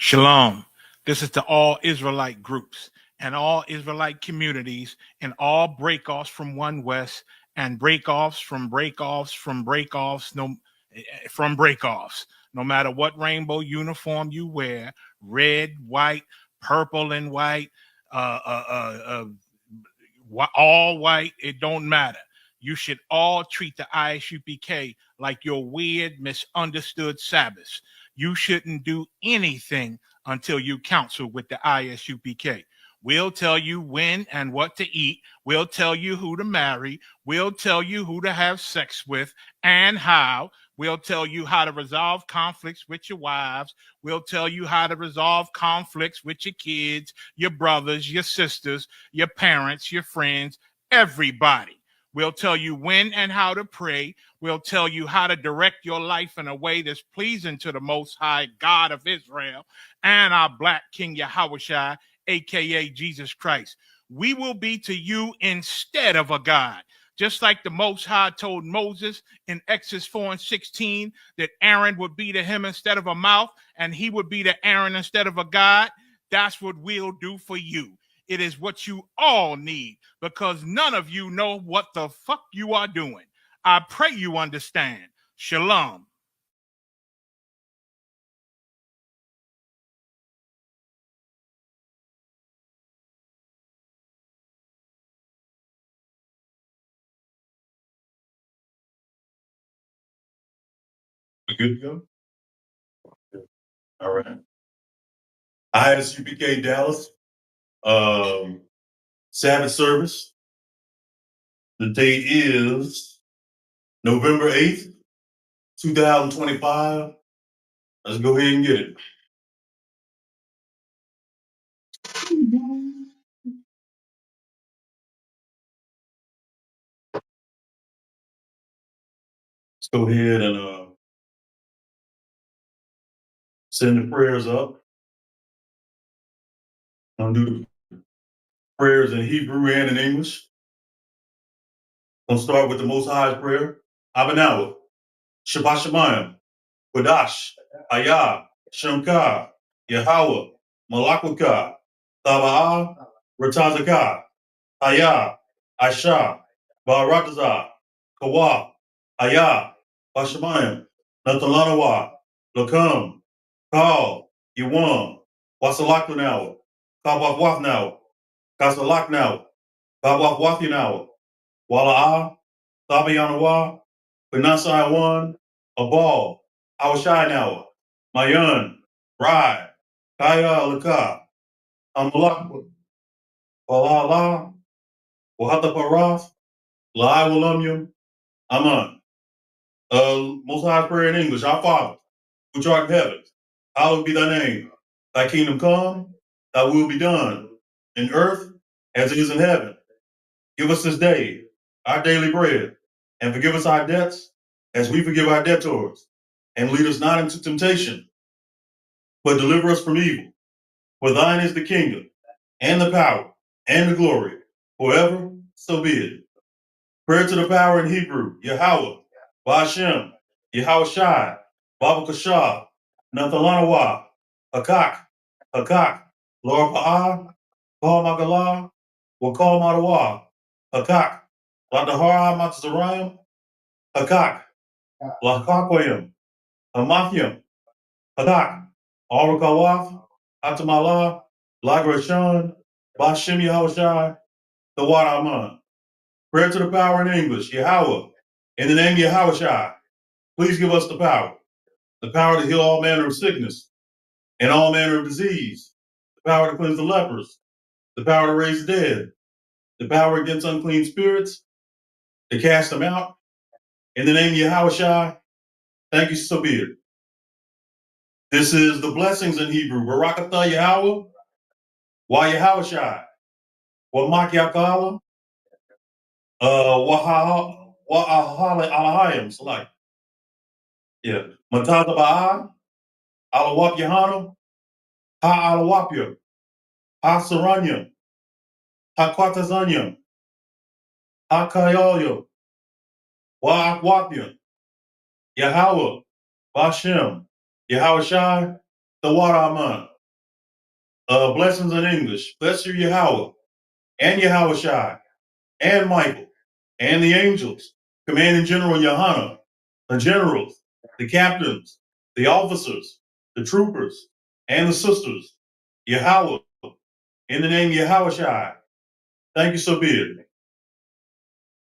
Shalom. This is to all Israelite groups and all Israelite communities and all breakoffs from One West and breakoffs from breakoffs from breakoffs from breakoffs. No matter what rainbow uniform you wear, red, white, purple, and white, uh, uh, uh, all white, it don't matter. You should all treat the ISUPK like your weird, misunderstood Sabbaths. You shouldn't do anything until you counsel with the ISUPK. We'll tell you when and what to eat. We'll tell you who to marry. We'll tell you who to have sex with and how. We'll tell you how to resolve conflicts with your wives. We'll tell you how to resolve conflicts with your kids, your brothers, your sisters, your parents, your friends, everybody. We'll tell you when and how to pray. We'll tell you how to direct your life in a way that's pleasing to the Most High God of Israel and our Black King Yahushua, aka Jesus Christ. We will be to you instead of a God. Just like the Most High told Moses in Exodus 4:16 that Aaron would be to him instead of a mouth and he would be to Aaron instead of a God, that's what we'll do for you. It is what you all need because none of you know what the fuck you are doing. I pray you understand. Shalom. We good to go? All right. ISUPK Dallas, Sabbath service. The date is November 8th, 2025. Let's go ahead and get it. Let's go ahead and send the prayers up. I'm gonna do the prayers in Hebrew and in English. I'm gonna start with the Most High's prayer. Abanawa, Shabbat Shemayim, Wadash, Ayah, Shemka, Yahweh, Malakwaka, Taba'ah, Ratazakah, Aya, Aisha, Barakaza, Kawa, Aya, Bashamayim, Natalanawa, Lakam, Kal, Yawan, Wasalakanawa, Kabawafnawa, Kasalaknawa, Kabawafinawa, Wala'a, Sabayanawa, Panasaiwan, Abal, Awashinawa, Mayan, Rai, Kaya Laka, Amalakwa, Walala, Wahataparas, Lai Walumyum, Aman. Most High prayer in English, our Father, which art in heaven, hallowed be thy name. Thy kingdom come, thy will be done, in earth as it is in heaven. Give us this day our daily bread, and forgive us our debts as we forgive our debtors. And lead us not into temptation, but deliver us from evil. For thine is the kingdom, and the power, and the glory, forever, so be it. Prayer to the power in Hebrew, Yahweh, Ba'ashem, Yahweh Shai, Baba Kashah, Nathalanawa, Hakak, Hakak, Lord Ba'ah, Kal Magalah, Wakal Madawa, Hakak, Ladahara Matzarayim, Hakak, Lakakwayim, Hamathim, Hakak, Arakawaf, Atamala, Lagrashan, Ba'ashem Yahweh Shai, the Wadaman. Prayer to the power in English, Yahweh. In the name of Yahweh Shai, please give us the power to heal all manner of sickness and all manner of disease, the power to cleanse the lepers, the power to raise the dead, the power against unclean spirits, to cast them out. In the name of Yahweh Shai, thank you, so be it. This is the blessings in Hebrew. Barakatah Yahweh, Wa Yahweh Shai, Wa Makiakala, Wa Alahayim, Salak. Yeah. Matata Ba'a, Alawap Yahana, Ha Alawapya, Ha Saranya, Ha Kwatazanya, Ha Kayolya, Wa Akwapya, Yahweh, Bashem, Yahweh Shai, the water Aman. Blessings in English. Bless you, Yahweh, and Yahweh Shai, and Michael, and the angels, Commanding General Yohana, the generals, the captains, the officers, the troopers, and the sisters. Yahweh, in the name Yahweh Shai. Thank you, so be it.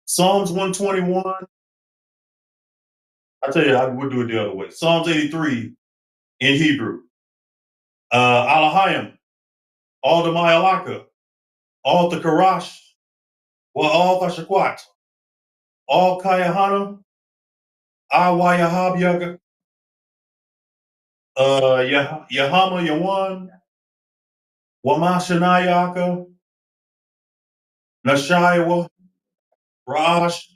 Psalms 121. I tell you, I would do it the other way. Psalms 83 in Hebrew. Alahayim, all the Mayalaka, all the Karash, all the Shakwat, all Kayahana, Awayahab Yaga, Yahama Yawan, Wamashanayaka, Nashayawa, Rash,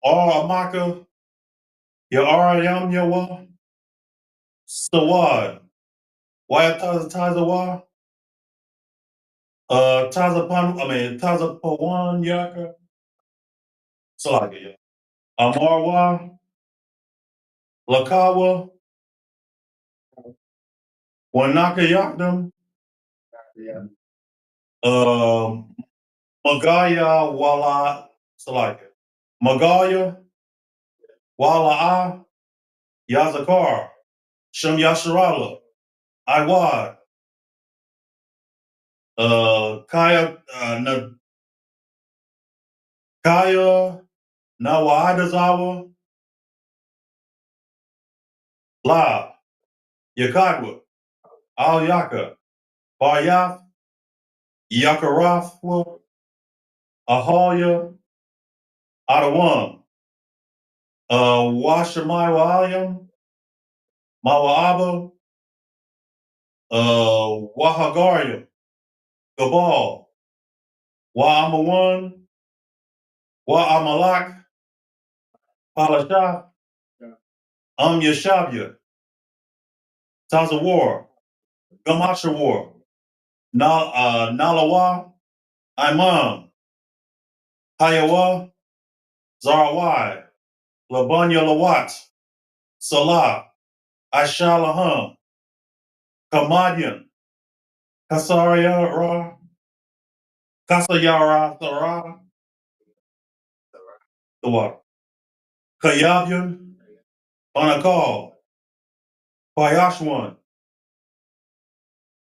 All Amaka, Yaarayam Yawa, Sawad, Wayatazawa, Tazapawan Yaka, Salaga, Amarwa, Lakawa, Wanaka Yakdam, Magaya Wala Salaka, Magaya Wala Yazakar, Shem Yasharala, Iwad, Kaya, Kaya, Nawadazawa, La, Yakadwa, Al Yaka, Bayath, Yakarathwa, Ahalya, Adawam, Washamai Walayam, Mawaaba, Wahagaryam, Gabal, Wa'amawan, Wa'amalak, Palasha, Yashabya, Tazawar, Gamashawar, Nalawa, Imam, Hayawa, Zarawai, Labanya Lawat, Salah, Ashalaham, Kamadian, Kasayara, Kasayara, Thara, the water, Kayabian, Banakal, Payashwan,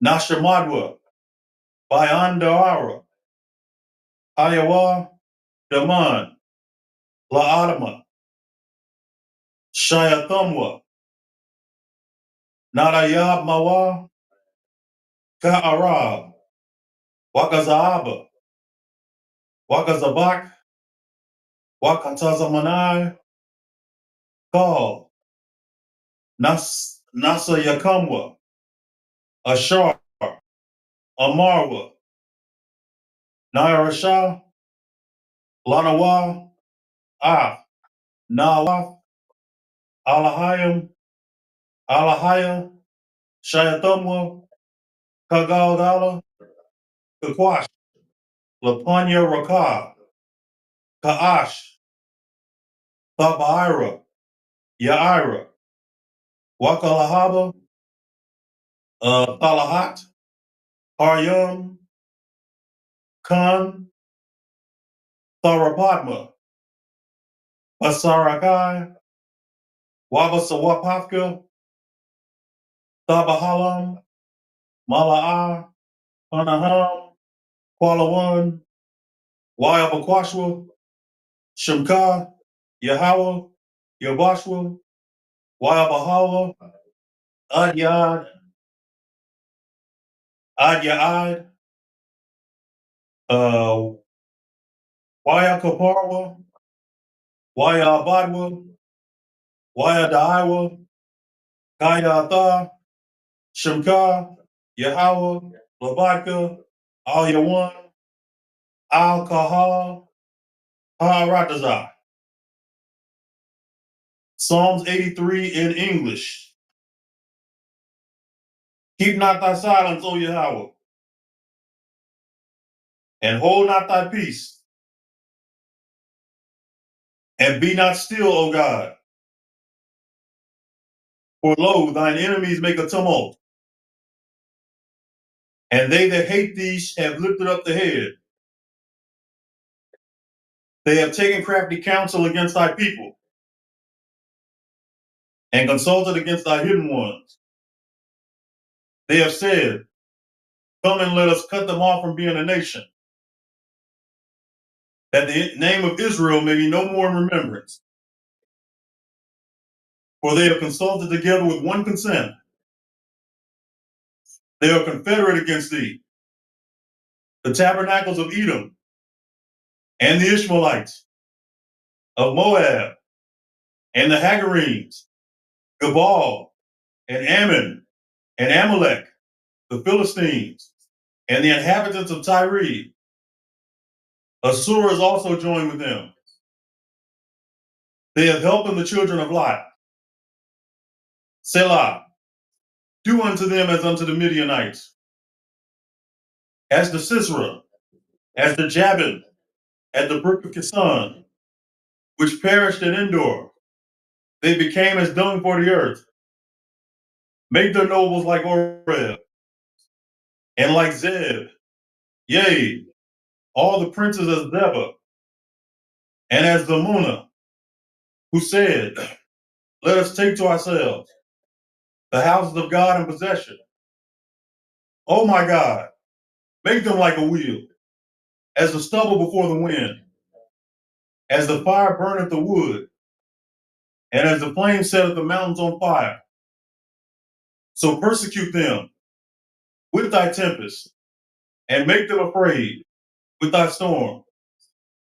Nashamadwa, Bayandara, Ayawa, Daman, La'adama, Shayathamwa, Nadayab Mawa, Ka'arab, Wakazaaba, Wakazabak, Wakatazamanai, Kal, Nasa Yakamwa, Ashar, Amarwa, Nairasha, Lanawa, Nawa, Alahayam, Alahaya, Shayathamwa, Kagalgala, Kakwash, Lapanya Raka, Kaash, Thabaira, Yaira, Wakalahaba, Talahat, Haryam, Khan, Tharapatma, Pasarakai, Wabasawapafka, Thabahalam, Mala'a, Panaham, Kualawan, Wayabakwashwa, Shemka, Yahweh, Yabashwa, Wayabahawa, Adyad, Adyaad, uh, Wayakaparwa, Wayabadwa, Wayadaiwa, Kayatha, Shemka, Yahweh, Labaka, Al Yawan, Al Kahal, Haratazah. Psalms 83 in English. Keep not thy silence, O Yahweh, and hold not thy peace, and be not still, O God. For lo, thine enemies make a tumult. And they that hate thee have lifted up the head. They have taken crafty counsel against thy people, and consulted against thy hidden ones. They have said, come and let us cut them off from being a nation, that the name of Israel may be no more in remembrance. For they have consulted together with one consent. They are confederate against thee, the tabernacles of Edom, and the Ishmaelites, of Moab, and the Hagarenes, Gebal, and Ammon, and Amalek, the Philistines, and the inhabitants of Tyre. Assur is also joined with them. They have helped in the children of Lot. Selah, do unto them as unto the Midianites, as the Sisera, as the Jabin, at the brook of Kison, which perished in Endor. They became as dung for the earth. Make their nobles like Oreb, and like Zeb, yea, all the princes as Zebah, and as Zamunah, who said, let us take to ourselves the houses of God in possession. Oh my God, make them like a wheel, as the stubble before the wind, as the fire burneth the wood, and as the flame setteth the mountains on fire. So persecute them with thy tempest, and make them afraid with thy storm.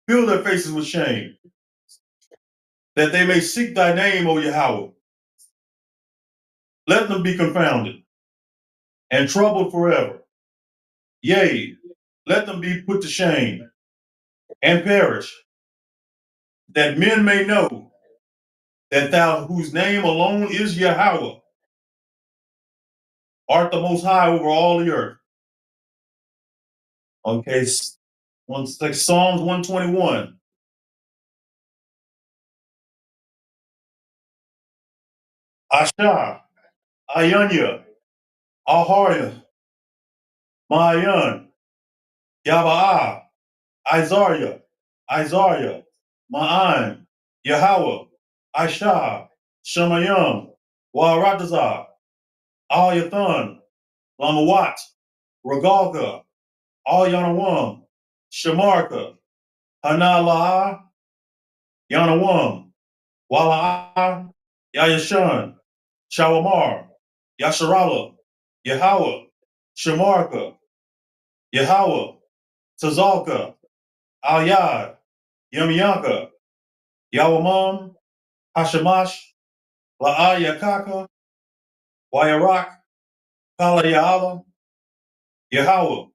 Fill their faces with shame, that they may seek thy name, O Yahweh. Let them be confounded and troubled forever. Yea, let them be put to shame and perish, that men may know that thou, whose name alone is Yahweh, art the most high over all the earth. Okay, Psalms 121. Asha, Ayanya, Aharia, Maayan, Yabaa, Isaiah, Ma'an, Yahweh, Aisha, Shemayim, Waratazah, Al Yathan, Lamawat, Regalka, Al Yanawam, Shamarka, Hanalaha, Yanawam, Wala'a, Yayashan, Shawamar, Yasharala, Yahweh, Shamarka, Yahweh, Tazalka, Al Yad, Yamiyanka, Yawamam, Hashemash, La'a Yakaka, Wayarak, Kala Ya'ala, Yahweh,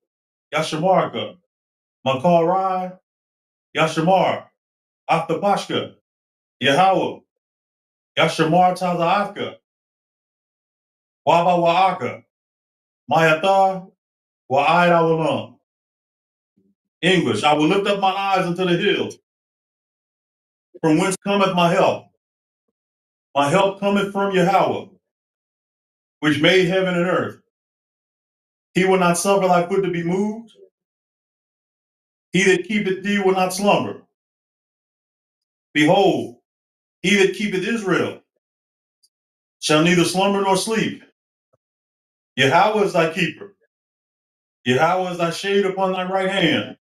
Yashamarka, Makarai, Yashamar, Aftapashka, Yahweh, Yashamar Tazaafka, Waba Wa'aka, Mayatha, Wa'ai Awalam. English, I will lift up my eyes unto the hills, from whence cometh my help. My help cometh from Yahweh, which made heaven and earth. He will not suffer thy foot to be moved. He that keepeth thee will not slumber. Behold, he that keepeth Israel shall neither slumber nor sleep. Yahweh is thy keeper. Yahweh is thy shade upon thy right hand.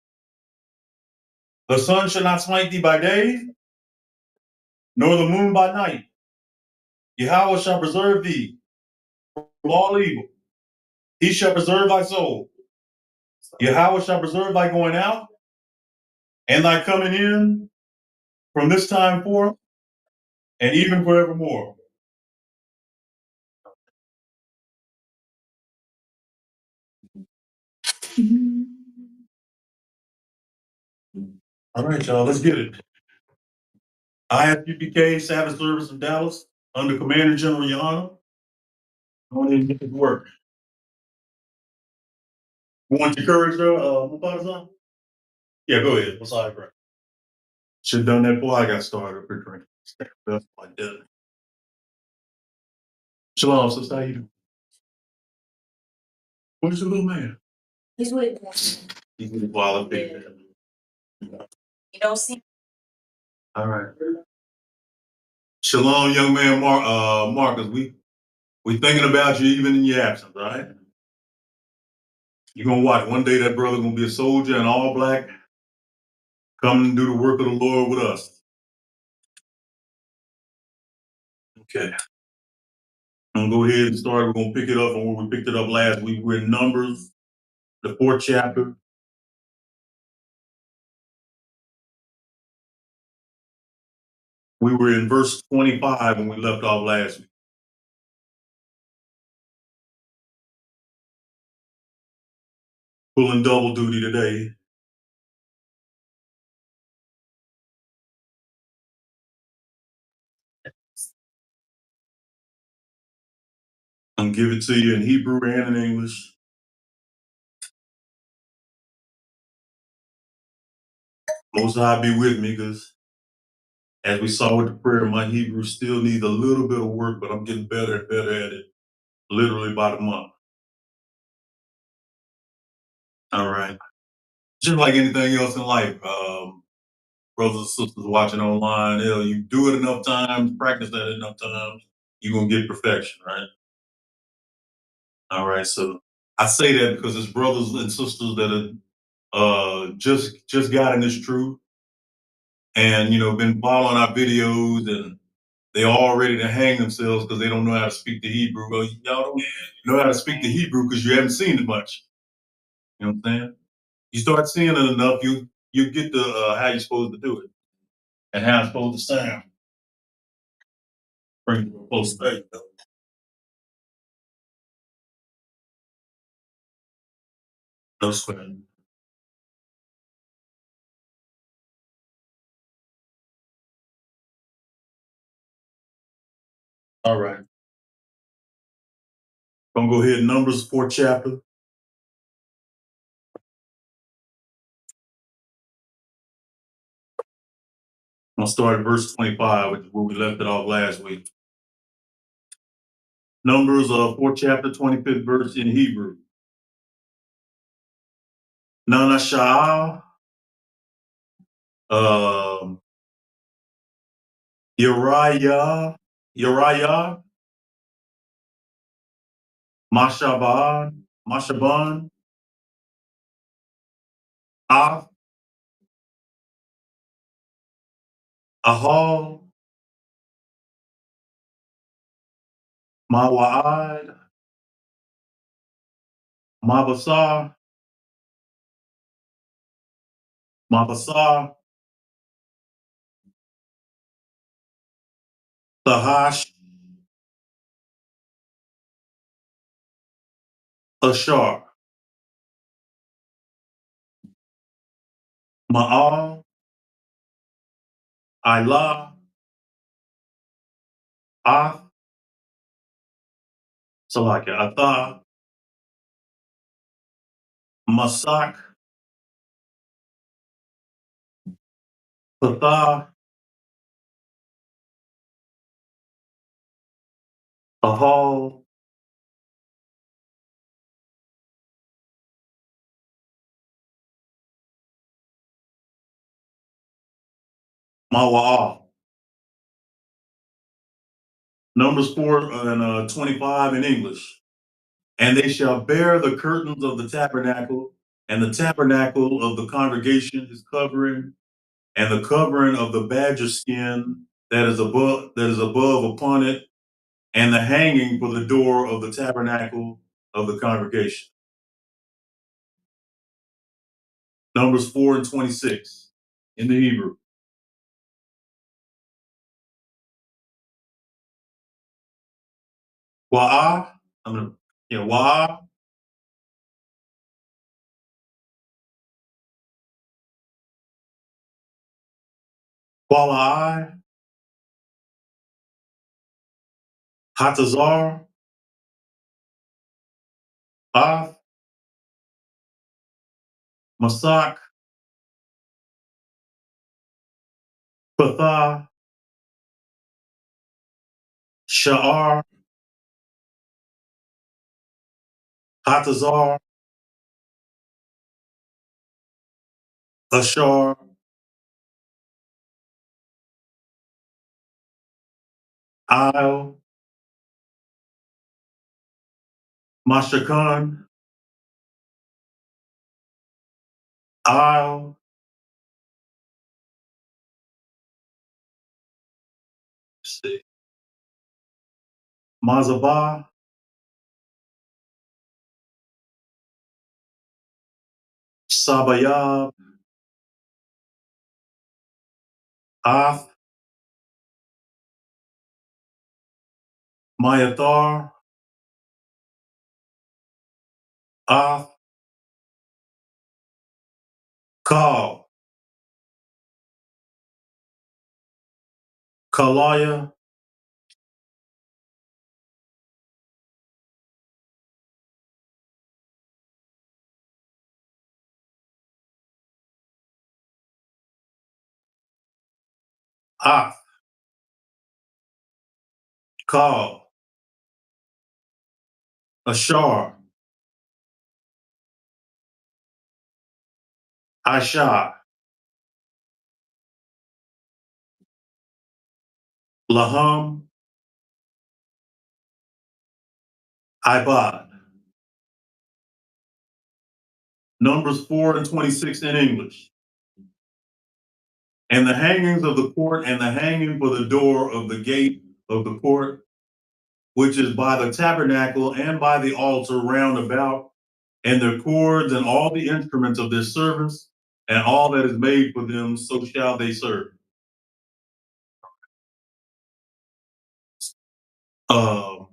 The sun shall not smite thee by day, nor the moon by night. Yahweh shall preserve thee from all evil. He shall preserve thy soul. Yahweh shall preserve thy going out and thy coming in from this time forth and even forevermore. All right, y'all, let's get it. ISUPK Sabbath Service in Dallas under Commander General Yahana. I want to get to work. You want your courage, Mufasa? Yeah, go ahead. What's all right? Should have done that before I got started up here drinking. That's what I did. Shalom, sister. How you doing? Where's your little man? He's with qualified. You don't see. All right. Shalom, young man Marcus. We thinking about you even in your absence, all right? You're gonna watch. One day that brother gonna be a soldier in all black, coming and do the work of the Lord with us. Okay. I'm gonna go ahead and start. We're gonna pick it up from where we picked it up last week. We're in Numbers, the 4th chapter. We were in verse 25 when we left off last week. Pulling double duty today. I'm gonna give it to you in Hebrew and in English. Most High be with me, because as we saw with the prayer, my Hebrew still needs a little bit of work, but I'm getting better and better at it, literally by the month. All right. Just like anything else in life, brothers and sisters watching online, hell, you do it enough times, practice that enough times, you're gonna get perfection, right? All right. So I say that because it's brothers and sisters that are just got in this truth, and been following our videos, and they all ready to hang themselves because they don't know how to speak the Hebrew. Well, y'all don't know how to speak the Hebrew because you haven't seen it much. You know what I'm saying? You start seeing it enough, you get the how you're supposed to do it and how it's supposed to sound. Bring it close to you. No sweat. All right. Gonna go ahead, Numbers 4th chapter. I'm gonna start at verse 25, which is where we left it off last week. Numbers 4th chapter, 25th verse in Hebrew. Nana Sha'al, Uriah, Mashaban, Af, Ahal, Mawa'ad, Mabasar, Mabasar, Tahash, Ashar, Ma'al, Ilah, Af, Salakia, Atha, Masak, Patha, Ahal, Mawa'al. Numbers 4 and 25 in English. And they shall bear the curtains of the tabernacle, and the tabernacle of the congregation is covering, and the covering of the badger skin that is above upon it, and the hanging for the door of the tabernacle of the congregation. Numbers 4 and 26 in the Hebrew. Wa'ah, I'm gonna Wa'ah, Wa'ai, Hatazar, Af, Masak, Patha, Sha'ar, Hatazar, Ashar, Al, Mashakan, Al, Mazabah, Sabayab, Ath, Mayathar, Ath, Kal, Kalaya, Ath, Kal, Ashar, Aisha, Laham, Ibad. Numbers 4 and 26 in English. And the hangings of the court and the hanging for the door of the gate of the court, which is by the tabernacle and by the altar round about, and their cords and all the instruments of their service, and all that is made for them, so shall they serve. Uh,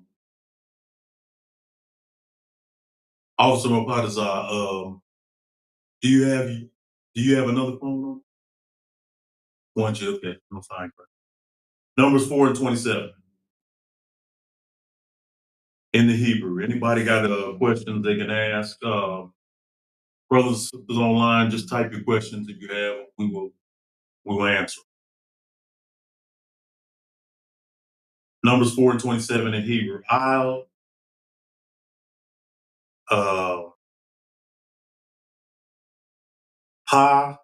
Officer Mopadaza, do you have another phone number? One, you okay? I'm fine. Numbers 4 and 27 in the Hebrew. Anybody got questions they can ask? Brothers and sisters online, just type your questions if you have. We will answer. Numbers 4 and 27 in Hebrew. I'll uh, Ha,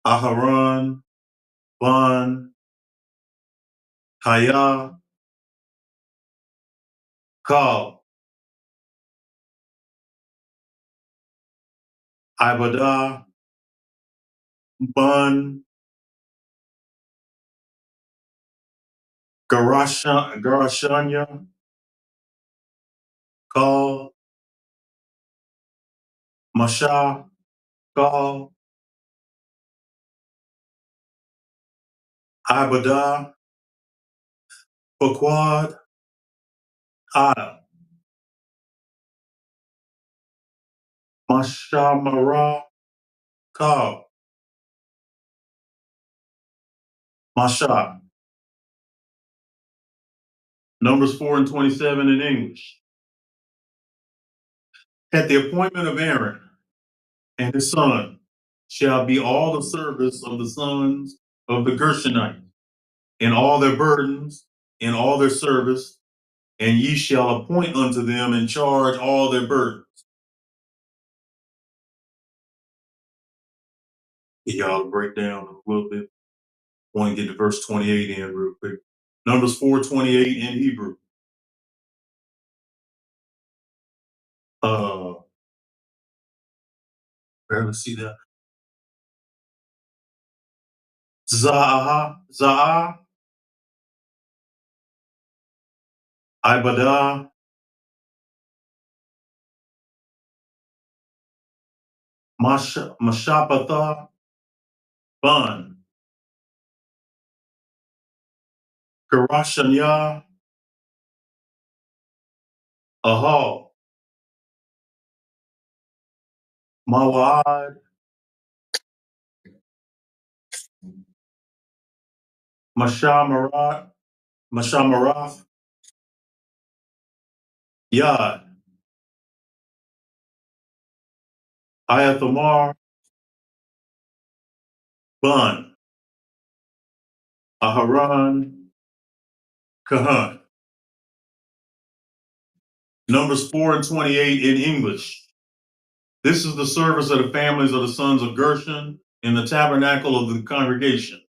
Aharon, Ban, Kaya, Kal, Ibadah, Bun, Garashanya, Kal, Masha, Kal, Ibadah, Paquad, Al, Mashamara, Kal, Masha. Numbers 4 and 27 in English. At the appointment of Aaron and his son shall be all the service of the sons of the Gershonites, in all their burdens, in all their service, and ye shall appoint unto them in charge all their burdens. Y'all break down a little bit. I want to get to verse 28 in real quick. Numbers 4:28 in Hebrew. Let's see that. Za'ah, Ibadah, Mashapatha, Bun, Karashanya, Ahal, Mawad, Mashamarat, Mashamarath, Yad, Ayathamar, Bun, Aharon, Kahan. Numbers 4 and 28 in English. This is the service of the families of the sons of Gershon in the tabernacle of the congregation,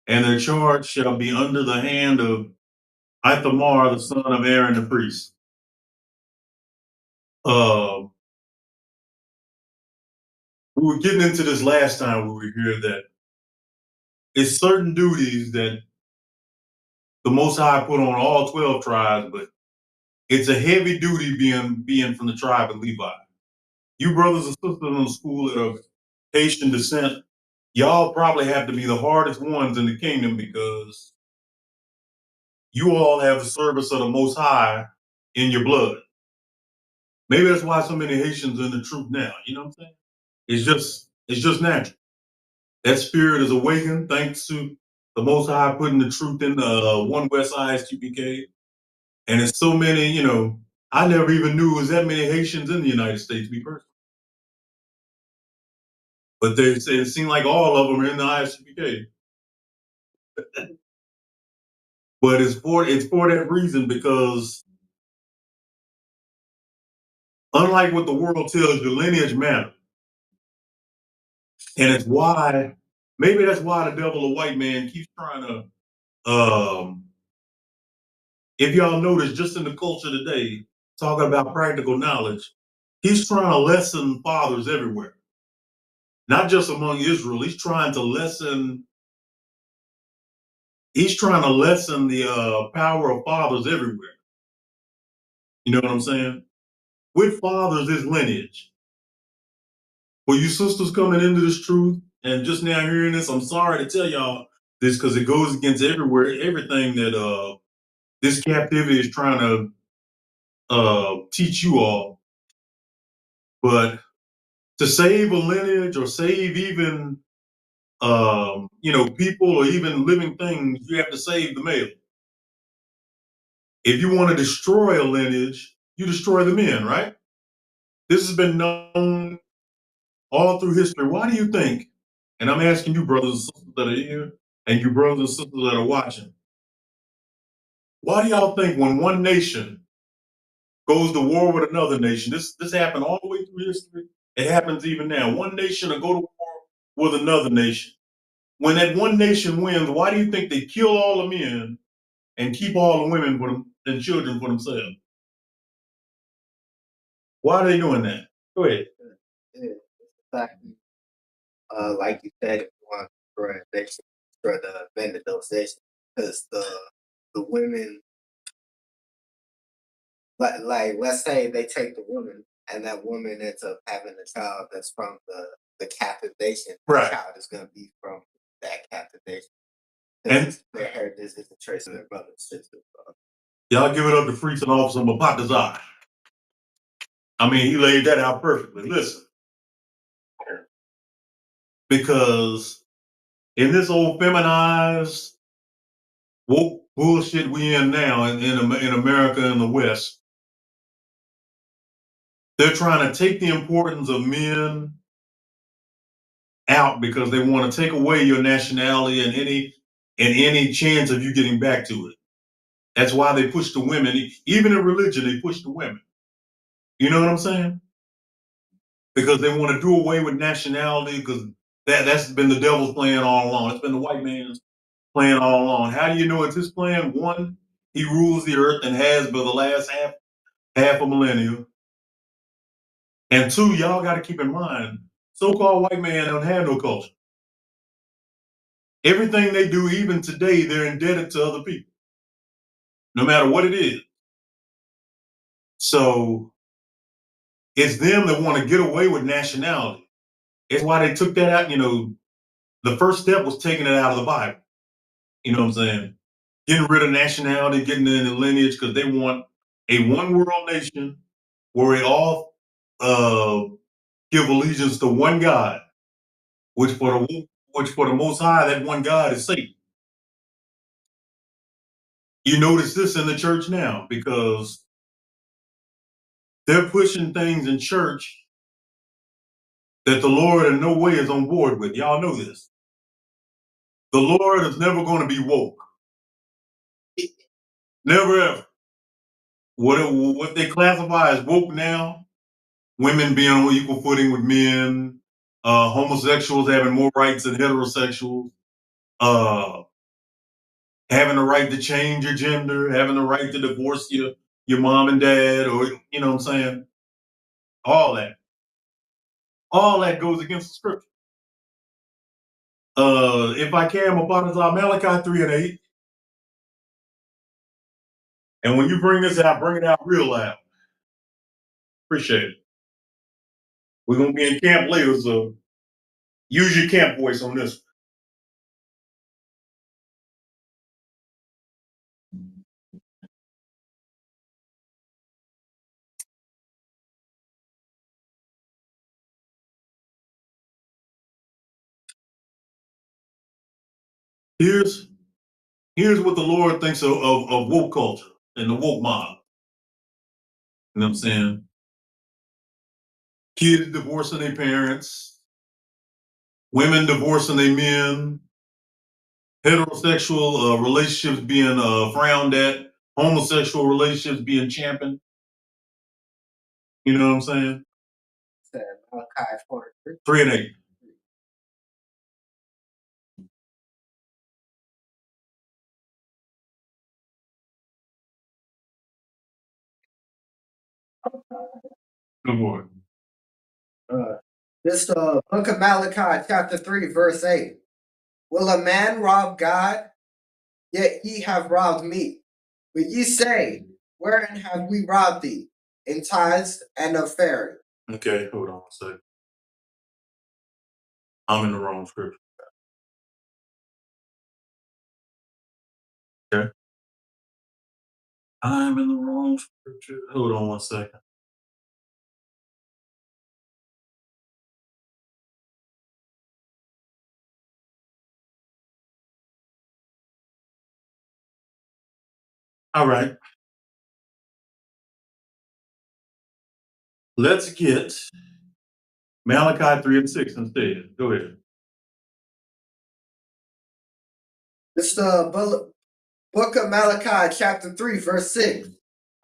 and their charge shall be under the hand of Ithamar, the son of Aaron the priest. Uh, we were getting into this last time we were here that it's certain duties that the Most High put on all 12 tribes, but it's a heavy duty being from the tribe of Levi. You brothers and sisters in the school that are Haitian descent, y'all probably have to be the hardest ones in the kingdom because you all have the service of the Most High in your blood. Maybe that's why so many Haitians are in the truth now. You know what I'm saying? It's just natural. That spirit is awakened thanks to the Most High putting the truth in the One West ISUPK. And it's so many, I never even knew it was that many Haitians in the United States, to be personal. But they say it seemed like all of them are in the ISUPK. But it's for that reason because unlike what the world tells you, lineage matters. And it's why maybe that's why the devil, a white man, keeps trying to if y'all notice just in the culture today, talking about practical knowledge, he's trying to lessen fathers everywhere. Not just among Israel. He's trying to lessen the power of fathers everywhere. You know what I'm saying? With fathers is lineage. For you sisters coming into this truth and just now hearing this, I'm sorry to tell y'all this because it goes against everything that this captivity is trying to teach you all. But to save a lineage or save even people or even living things, you have to save the male. If you want to destroy a lineage, you destroy the men, right? This has been known all through history. Why do you think? And I'm asking you, brothers and sisters that are here, and you brothers and sisters that are watching, why do y'all think when one nation goes to war with another nation, this happened all the way through history, it happens even now. One nation will go to war with another nation. When that one nation wins, why do you think they kill all the men and keep all the women for them and children for themselves? Why are they doing that? Go ahead. Yeah, exactly. Like you said, if you want to destroy a nation, destroy the vandalization, because the women, like let's say they take the woman, and that woman ends up having a child that's from the captive nation. The Right. child is going to be from that captive nation. And their heritage is a trace of their brother's sister. y'all give it up to Freaks and Officer Mapatazar. I mean, he laid that out perfectly. Listen, because in this old feminized woke bullshit we in now in America and the West, they're trying to take the importance of men out because they want to take away your nationality and any chance of you getting back to it. That's why they push the women. Even in religion, they push the women. You know what I'm saying? Because they want to do away with nationality because that's been the devil's plan all along. It's been the white man's plan all along. How do you know it's his plan? One, he rules the earth and has for the last half a millennium. And two, y'all got to keep in mind, so-called white man don't have no culture. Everything they do, even today, they're indebted to other people, no matter what it is. So it's them that want to get away with nationality. It's why they took that out. The first step was taking it out of the Bible. You know what I'm saying? Getting rid of nationality, getting in the lineage, because they want a one world nation where it all give allegiance to one God, which for the Most High, that one God is Satan. You notice this in the church now because they're pushing things in church that the Lord in no way is on board with. Y'all know this. The Lord is never going to be woke. Never ever. What they classify as woke now, women being on equal footing with men, homosexuals having more rights than heterosexuals, having the right to change your gender, having the right to divorce your mom and dad, or you know what I'm saying? All that. All that goes against the scripture. If I can, Mabanaza Malachi 3 and 8. And when you bring this out, bring it out real loud. Appreciate it. We're gonna be in camp later, so use your camp voice on this. Here's what the Lord thinks of woke culture and the woke mob. You know what I'm saying? Kids divorcing their parents, women divorcing their men, heterosexual relationships being frowned at, homosexual relationships being championed. You know what I'm saying? Malachi 4. 3 and 8. Good boy. This book of Malachi, chapter 3, verse 8. Will a man rob God? Yet ye have robbed me. But ye say, wherein have we robbed thee? In tithes and offering. Okay, hold on a second. I'm in the wrong scripture. Okay. I'm in the wrong scripture. Hold on one second. All right. Let's get Malachi 3 and 6 instead. Go ahead. This book of Malachi, chapter 3, verse 6.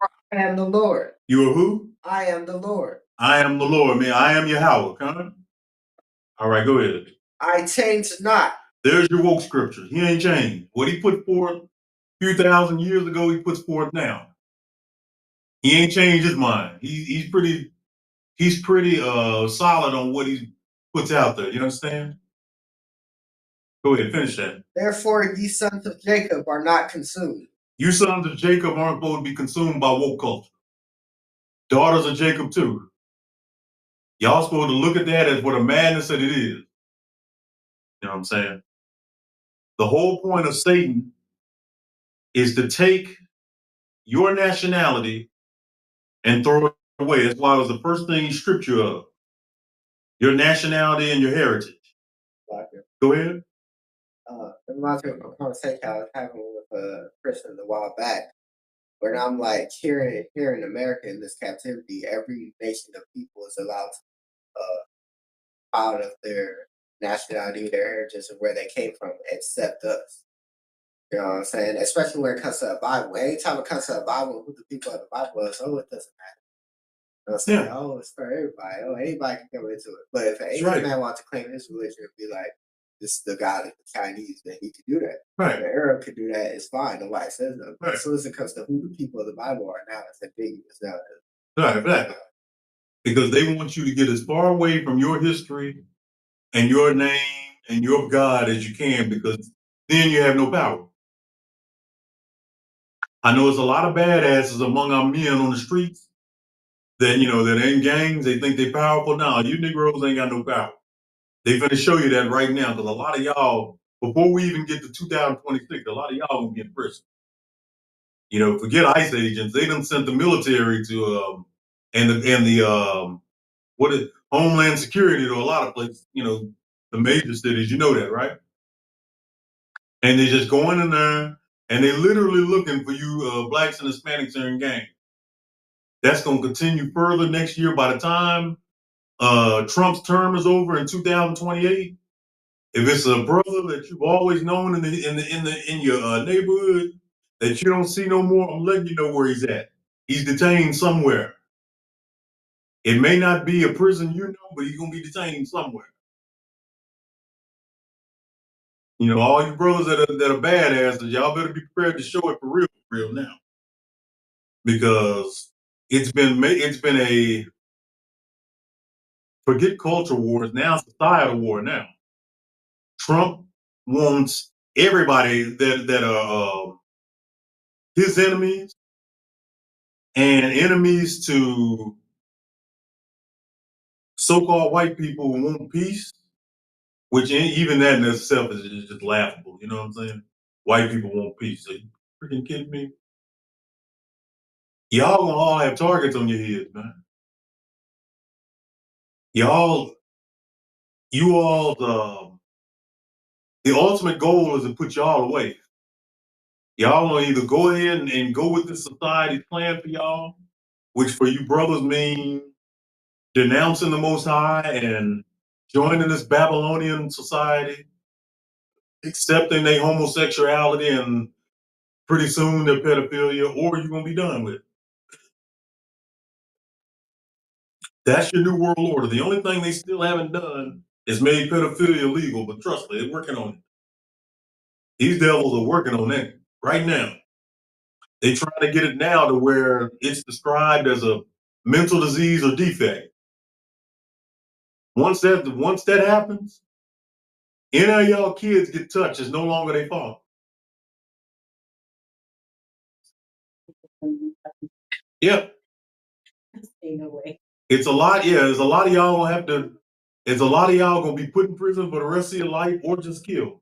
I am the Lord. You are who? I am the Lord. I am the Lord, man. I am Yahweh. Come. All right, go ahead. I change not. There's your woke scripture. He ain't changed. What he put forth a few thousand years ago, he puts forth now. He ain't changed his mind. He's pretty solid on what he puts out there. You understand? Go ahead, finish that. Therefore, ye sons of Jacob are not consumed. You sons of Jacob aren't supposed to be consumed by woke culture. Daughters of Jacob too. Y'all supposed to look at that as what a madness that it is. You know what I'm saying? The whole point of Satan is to take your nationality and throw it away. That's why it was the first thing he stripped you of. Your nationality and your heritage. Go ahead. It reminds me of a conversation I was having with a Christian a while back, where I'm like, here in America in this captivity, every nation of people is allowed to out of their nationality, their heritage, and where they came from, except us. You know what I'm saying? Especially when it comes to the Bible. Anytime it comes to the Bible, who the people of the Bible is, oh, it doesn't matter. You know what I'm saying? Yeah. Oh, it's for everybody. Oh, anybody can come into it. But if an Asian man wants to claim his religion and be like, this is the God of the Chinese, then he can do that. Right. The Arab could do that, it's fine. Nobody says that. But right. as soon as it comes to who the people of the Bible are now, it's ambiguous now. Right. Because they want you to get as far away from your history and your name and your God as you can, because then you have no power. I know there's a lot of badasses among our men on the streets that, that in gangs, they think they're powerful. Now, you Negroes ain't got no power. They finna show you that right now, because a lot of y'all, before we even get to 2026, a lot of y'all gonna be in prison. Forget ICE agents. They done sent the military to and the Homeland Security to a lot of places. The major cities. You know that, right? And they're just going in there and they literally looking for you blacks and Hispanics are in gangs. That's gonna continue further next year. By the time Trump's term is over in 2028. If it's a brother that you've always known in your neighborhood that you don't see no more, I'm letting you know where he's at. He's detained somewhere. It may not be a prison, but he's gonna be detained somewhere. All you brothers that are badasses, y'all better be prepared to show it for real now, because it's been a forget culture wars now, societal war now. Trump wants everybody that are his enemies and enemies to so-called white people who want peace, which even that in itself is just laughable. You know what I'm saying? White people want peace. Are you freaking kidding me? Y'all gonna all have targets on your heads, man. You all, the ultimate goal is to put y'all away. Y'all gonna either go ahead and go with the society's plan for y'all, which for you brothers mean denouncing the Most High and joining this Babylonian society, accepting their homosexuality and pretty soon their pedophilia, or you're gonna be done with it. That's your new world order. The only thing they still haven't done is made pedophilia legal, but trust me, they're working on it. These devils are working on that right now. They try to get it now to where it's described as a mental disease or defect. Once that happens, any of y'all kids get touched, it's no longer their fault. Yep. It's a lot. Yeah, there's a lot of y'all gonna have to. There's a lot of y'all gonna be put in prison for the rest of your life or just killed.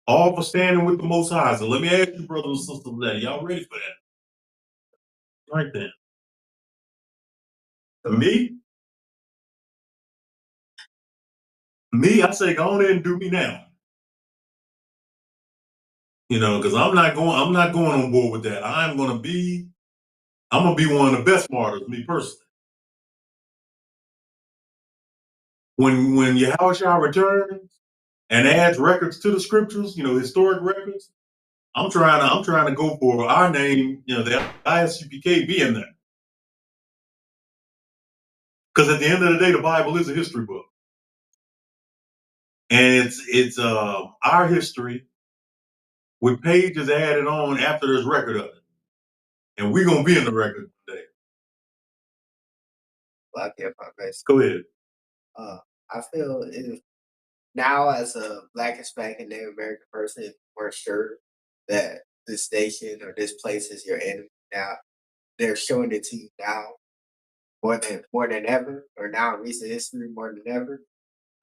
All for standing with the Most High. So let me ask you, brothers and sisters, that y'all ready for that? Right then. Me, I say go on in and do me now. Because I'm not going on board with that. I'm gonna be one of the best martyrs, me personally. When Yahushua returns and adds records to the scriptures, historic records, I'm trying to go for our name, the ISUPK being there. Because at the end of the day, the Bible is a history book. And it's our history with pages added on after there's record of it. And we're gonna be in the record today. Black hip hop, Go ahead. I feel if now as a Black Hispanic Native American person, if you weren't sure that this nation or this place is your enemy now, they're showing it to you now more than ever, or now in recent history more than ever.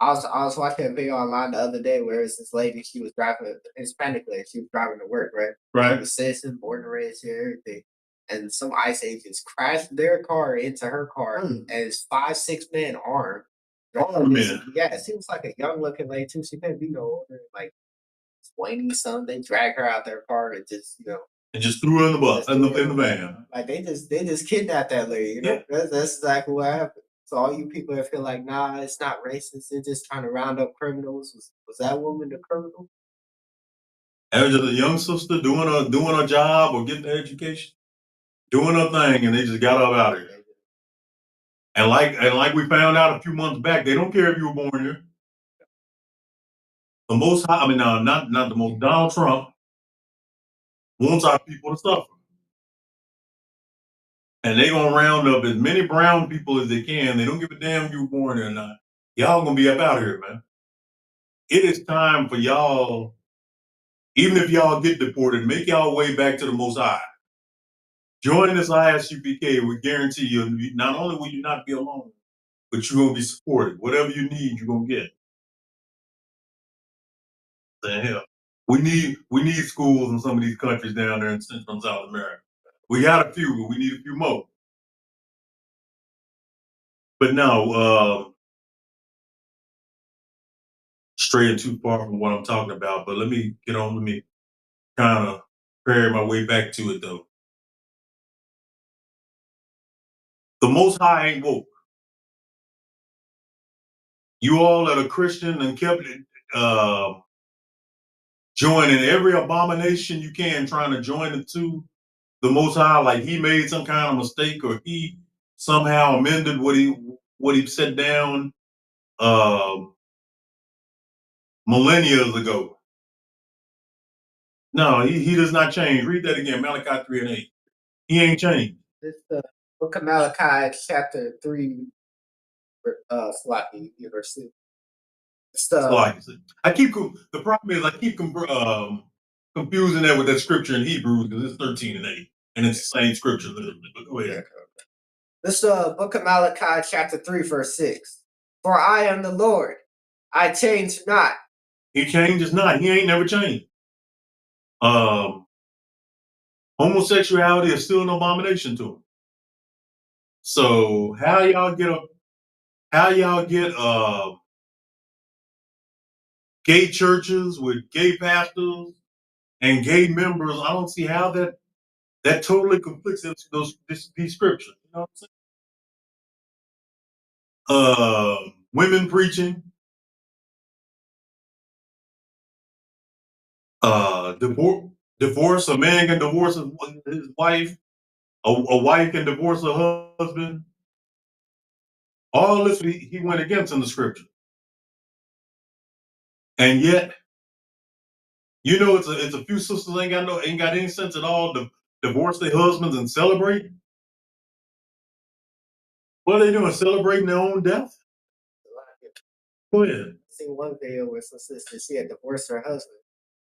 I was watching a video online the other day where it's this lady, she was driving, a Hispanic lady, she was driving to work, right? Right. She was citizen, born and raised here, everything. And some ICE agents crashed their car into her car, and it's 5-6 men armed. Yeah, it seems like a young looking lady too. She couldn't be no older, like 20 something. They drag her out their car and just, And just threw her in the bus, in the van. Like they just kidnapped that lady. Yeah. That's exactly what happened. So all you people that feel like, nah, it's not racist, they're just trying to round up criminals. Was that woman the criminal? That was just a young sister doing a job or getting an education, doing her thing, and they just got her out of here. And like we found out a few months back, they don't care if you were born here. The Most High, not the most, Donald Trump wants our people to suffer. And they gonna round up as many brown people as they can. They don't give a damn if you were born here or not. Y'all gonna be up out here, man. It is time for y'all, even if y'all get deported, make y'all way back to the Most High. Join this ISUPK, we guarantee you, not only will you not be alone, but you're gonna be supported. Whatever you need, you're gonna get. The hell. We need schools in some of these countries down there in Central and South America. We got a few, but we need a few more. But no, straying too far from what I'm talking about. But let me kind of carry my way back to it though. The Most High ain't woke. You all that are Christian and kept joining every abomination you can, trying to join it to the Most High, like he made some kind of mistake or he somehow amended what he set down millennia ago. No, he does not change. Read that again, Malachi 3:8. He ain't changed. This book of Malachi, chapter 3, Slocky, verse 6. So I keep the problem is I keep confusing that with that scripture in Hebrews because it's 13:8 and it's the same scripture literally. But go ahead. This book of Malachi, chapter 3, verse 6. For I am the Lord, I change not. He changes not. He ain't never changed. Homosexuality is still an abomination to him. So how y'all get gay churches with gay pastors and gay members? I don't see how that totally conflicts with these scriptures. You know what I'm saying? Women preaching, divorce. A man can divorce his wife. A wife can divorce her husband. All this he went against in the scripture, and yet, it's a few sisters ain't got any sense at all to divorce their husbands and celebrate. What are they doing? Celebrating their own death? Go ahead. I seen one video where some sister, she had divorced her husband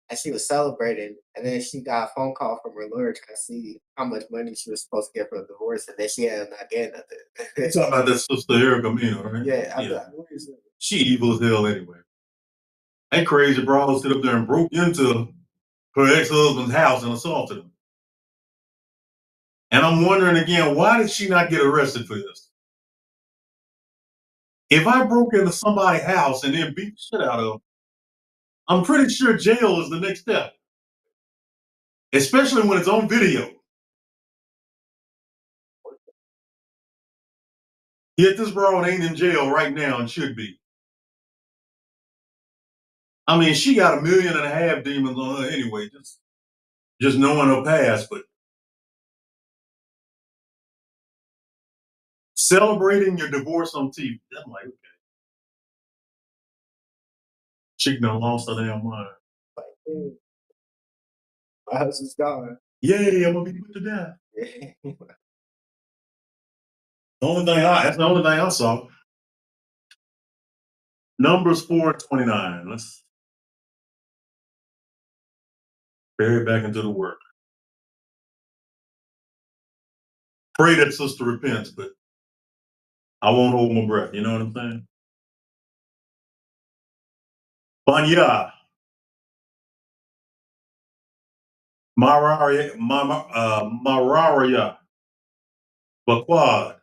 and she was celebrating, and then she got a phone call from her lawyer trying to see how much money she was supposed to get for the divorce, and then she ended up not getting nothing. You're talking about that sister Erica Mina, right? Yeah. She evil as hell anyway. That crazy broad stood up there and broke into her ex-husband's house and assaulted him. And I'm wondering again, why did she not get arrested for this? If I broke into somebody's house and then beat the shit out of them, I'm pretty sure jail is the next step. Especially when it's on video. Yet this broad ain't in jail right now and should be. I mean, she got 1.5 million demons on her anyway, just knowing her past, but celebrating your divorce on TV, I'm like, okay. She done lost her damn mind. My husband's gone. Yay, I'm gonna be put to death. That's the only thing I saw. Numbers 4:29. Let's bury it back into the work. Pray that sister repents, but I won't hold my breath. You know what I'm saying? Banya, Mararia, Baquad,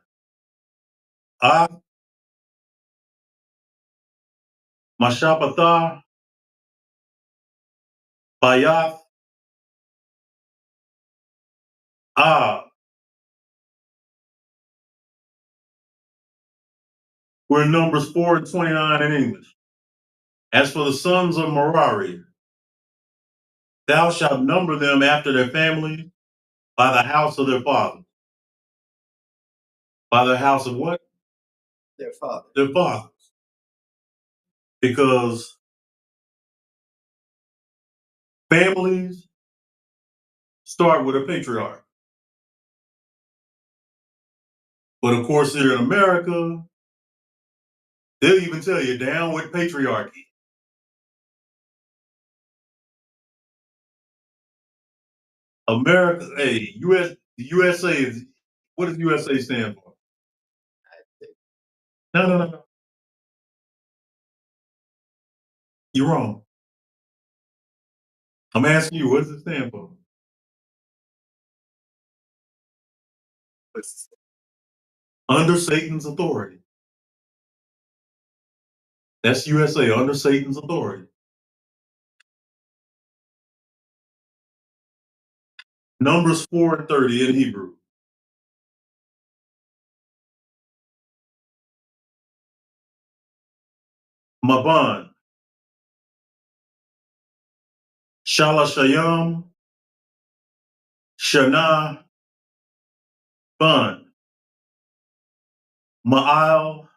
Ah, Mashapatha, Bayath, Ah. We're in Numbers 4:29 in English. As for the sons of Merari, thou shalt number them after their family by the house of their fathers. By the house of what? Their father. Their fathers. Because families start with a patriarch. But of course, here in America, they'll even tell you down with patriarchy. America, hey, USA is, what does USA stand for? No. You're wrong. I'm asking you, what does it stand for? Under Satan's authority. That's USA, under Satan's authority. Numbers 4:30 in Hebrew. Maban, Shalashayam, Shana, Ban. Ma'al,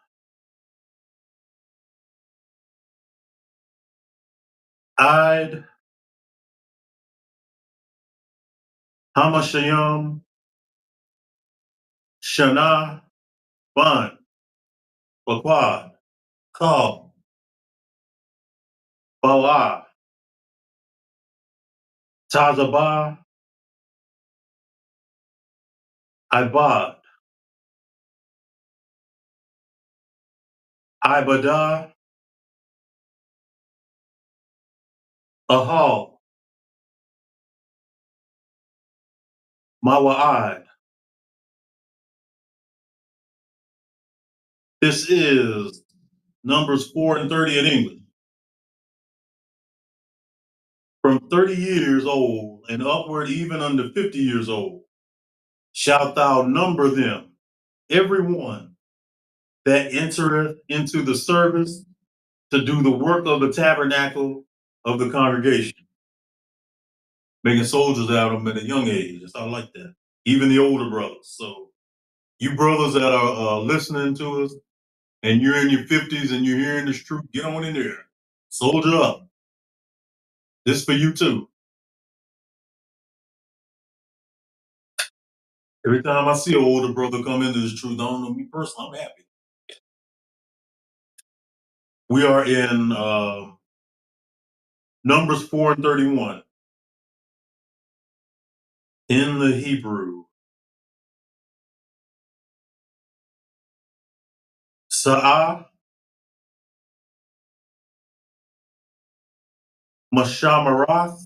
Id, Hamashayam, Shana, Ban, Baquad, Kal, Bala, Tazabah, Ibad, Ibadah, Ahal, Mawa'ad. This is Numbers 4 and 30 in English. From 30 years old and upward, even unto 50 years old, shalt thou number them, every one that entereth into the service to do the work of the tabernacle of the congregation. Making soldiers out of them at a young age. I like that. Even the older brothers. So you brothers that are listening to us and you're in your 50s and you're hearing this truth, get on in there. Soldier up. This for you too. Every time I see an older brother come into this truth, I don't know me personally, I'm happy. We are in Numbers 4 and 31. In the Hebrew, Sa'ah, Mashamarath,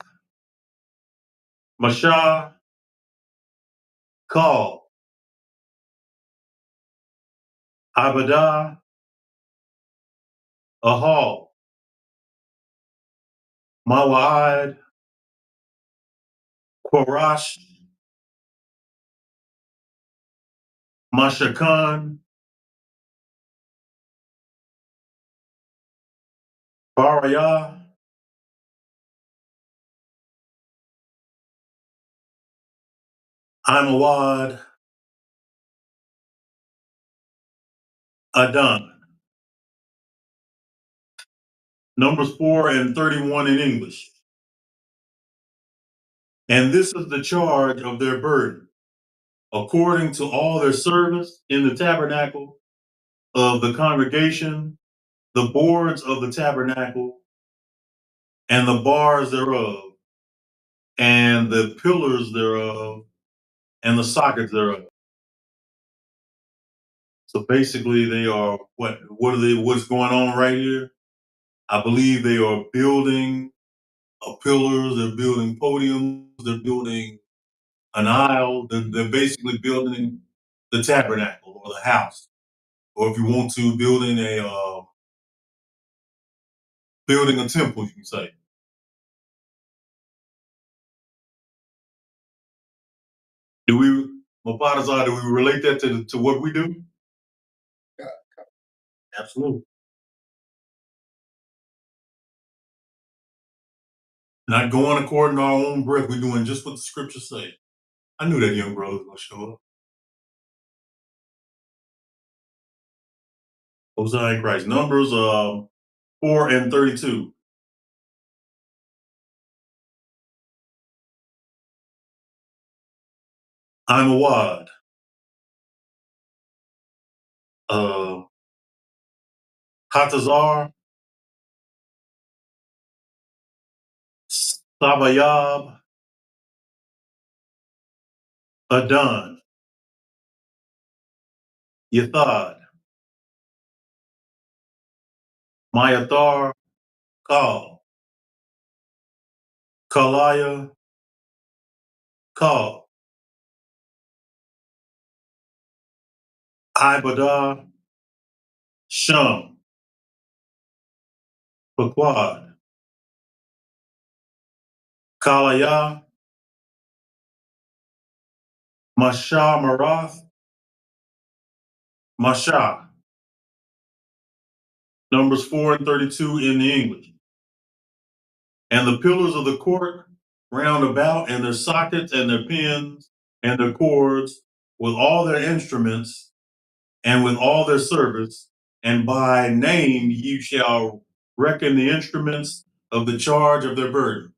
Mashah, Kal, Abadah, Ahal, Mawa'ad, Quarash, Mashakan, Barayah, Imawad, Adan. Numbers 4 and 31 in English. And this is the charge of their burden, according to all their service in the tabernacle of the congregation, the boards of the tabernacle, and the bars thereof, and the pillars thereof, and the sockets thereof. So basically, they are what's going on right here? I believe they are building pillars, they're building podiums, they're building an aisle, they're basically building the tabernacle or the house. Or if you want to, building a temple, you can say. Do we, Mapadazar, do we relate that to what we do? Yeah. Absolutely. Not going according to our own breath. We're doing just what the scriptures say. I knew that young brother was going to show up. Hosea in Christ. Numbers 4 and 32. I'm a wad. Hatazar, Sabayab, Adan, Yathad, Mayathar, Kal, Kalaya, Kal, Ibadah, Shum, Paquad, Kalaya, Mashah Marath, Mashah. Numbers 4 and 32 in the English. And the pillars of the court round about, and their sockets and their pins and their cords, with all their instruments, and with all their service, and by name you shall reckon the instruments of the charge of their burden.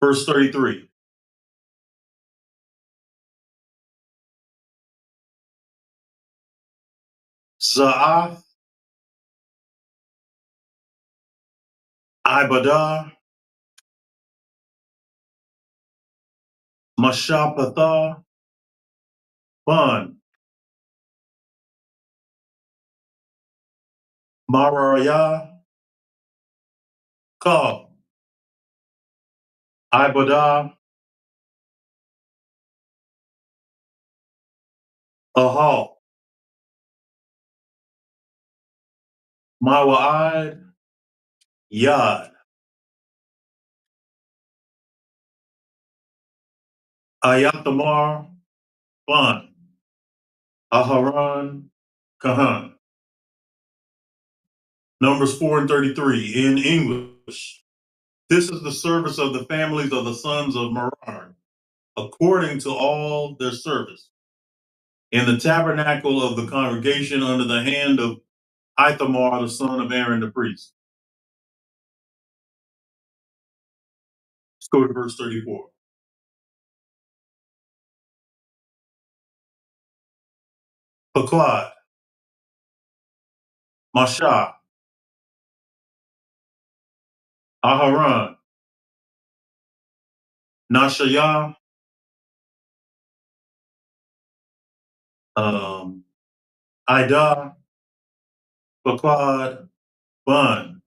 Verse 33. Za'ath, Ibadah, Mashapatah, Bun, Marariah, Ka, Ibadah, Ahal, Mawa'id, Yad, Ayathamar, Bun, Aharon, Kahan. Numbers 4 and 33 in English. This is the service of the families of the sons of Merari, according to all their service, in the tabernacle of the congregation under the hand of Ithamar, the son of Aaron the priest. Let's go to verse 34. Paklad, Mashah, Aharon, Nashayah, Ida, Paklad, Bun,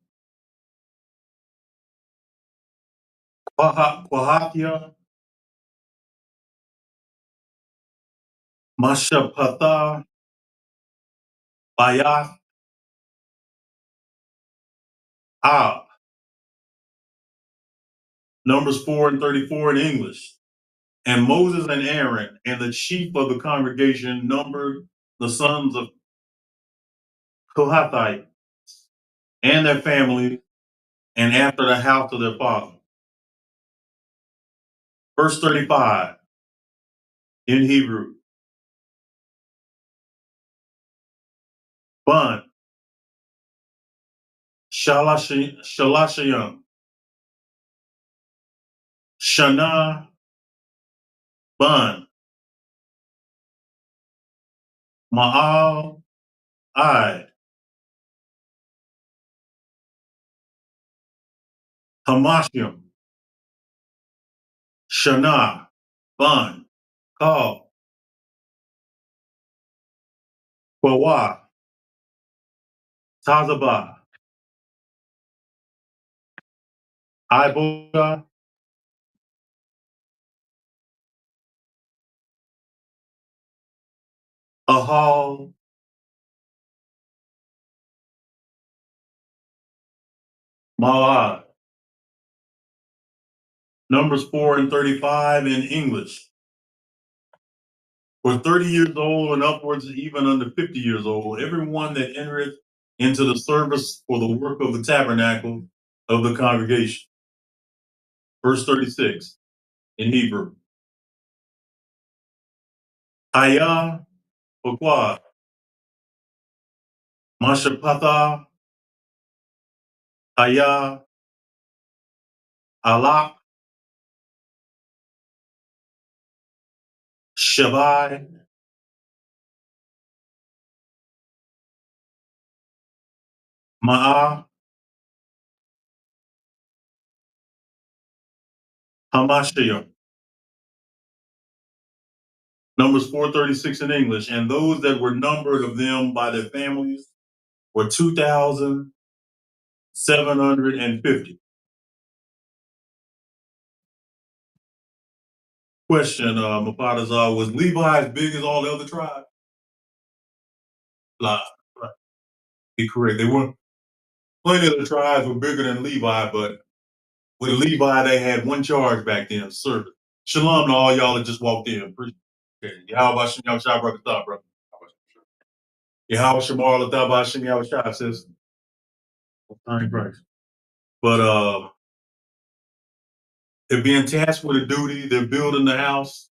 Kwahathia, Mashapatha, Bayath, Ab. Numbers 4 and 34 in English. And Moses and Aaron and the chief of the congregation numbered the sons of Kohathite and their families, and after the house of their father. Verse 35 in Hebrew. Bun, Shalashayim, Shana, Bun, Ma'al, Id, Hamashim, Shana, Bun, Kal, Bawa, Tazabah, Iboga, Ahal, Ma'ad. Numbers 4 and 35 in English. For 30 years old and upwards, even under 50 years old, everyone that entereth into the service for the work of the tabernacle of the congregation. Verse 36 in Hebrew. Haya, Bakwad, Mashapatha, Haya, Alak, Shabai, Ma'ah, Hamashiyah. Numbers 436 in English. And those that were numbered of them by their families were 2,750. Question, Mapatazar, was Levi as big as all the other tribes? Lie. Right. Be correct. They weren't. Plenty of the tribes were bigger than Levi, but with Levi, they had one charge back then, service. Shalom to all y'all that just walked in. Appreciate it. How about Shem Shah Brakatah, brother? Yahweh Shamar Lataba Shem Yahweh Shah says, time Christ. But they're being tasked with a duty. They're building the house.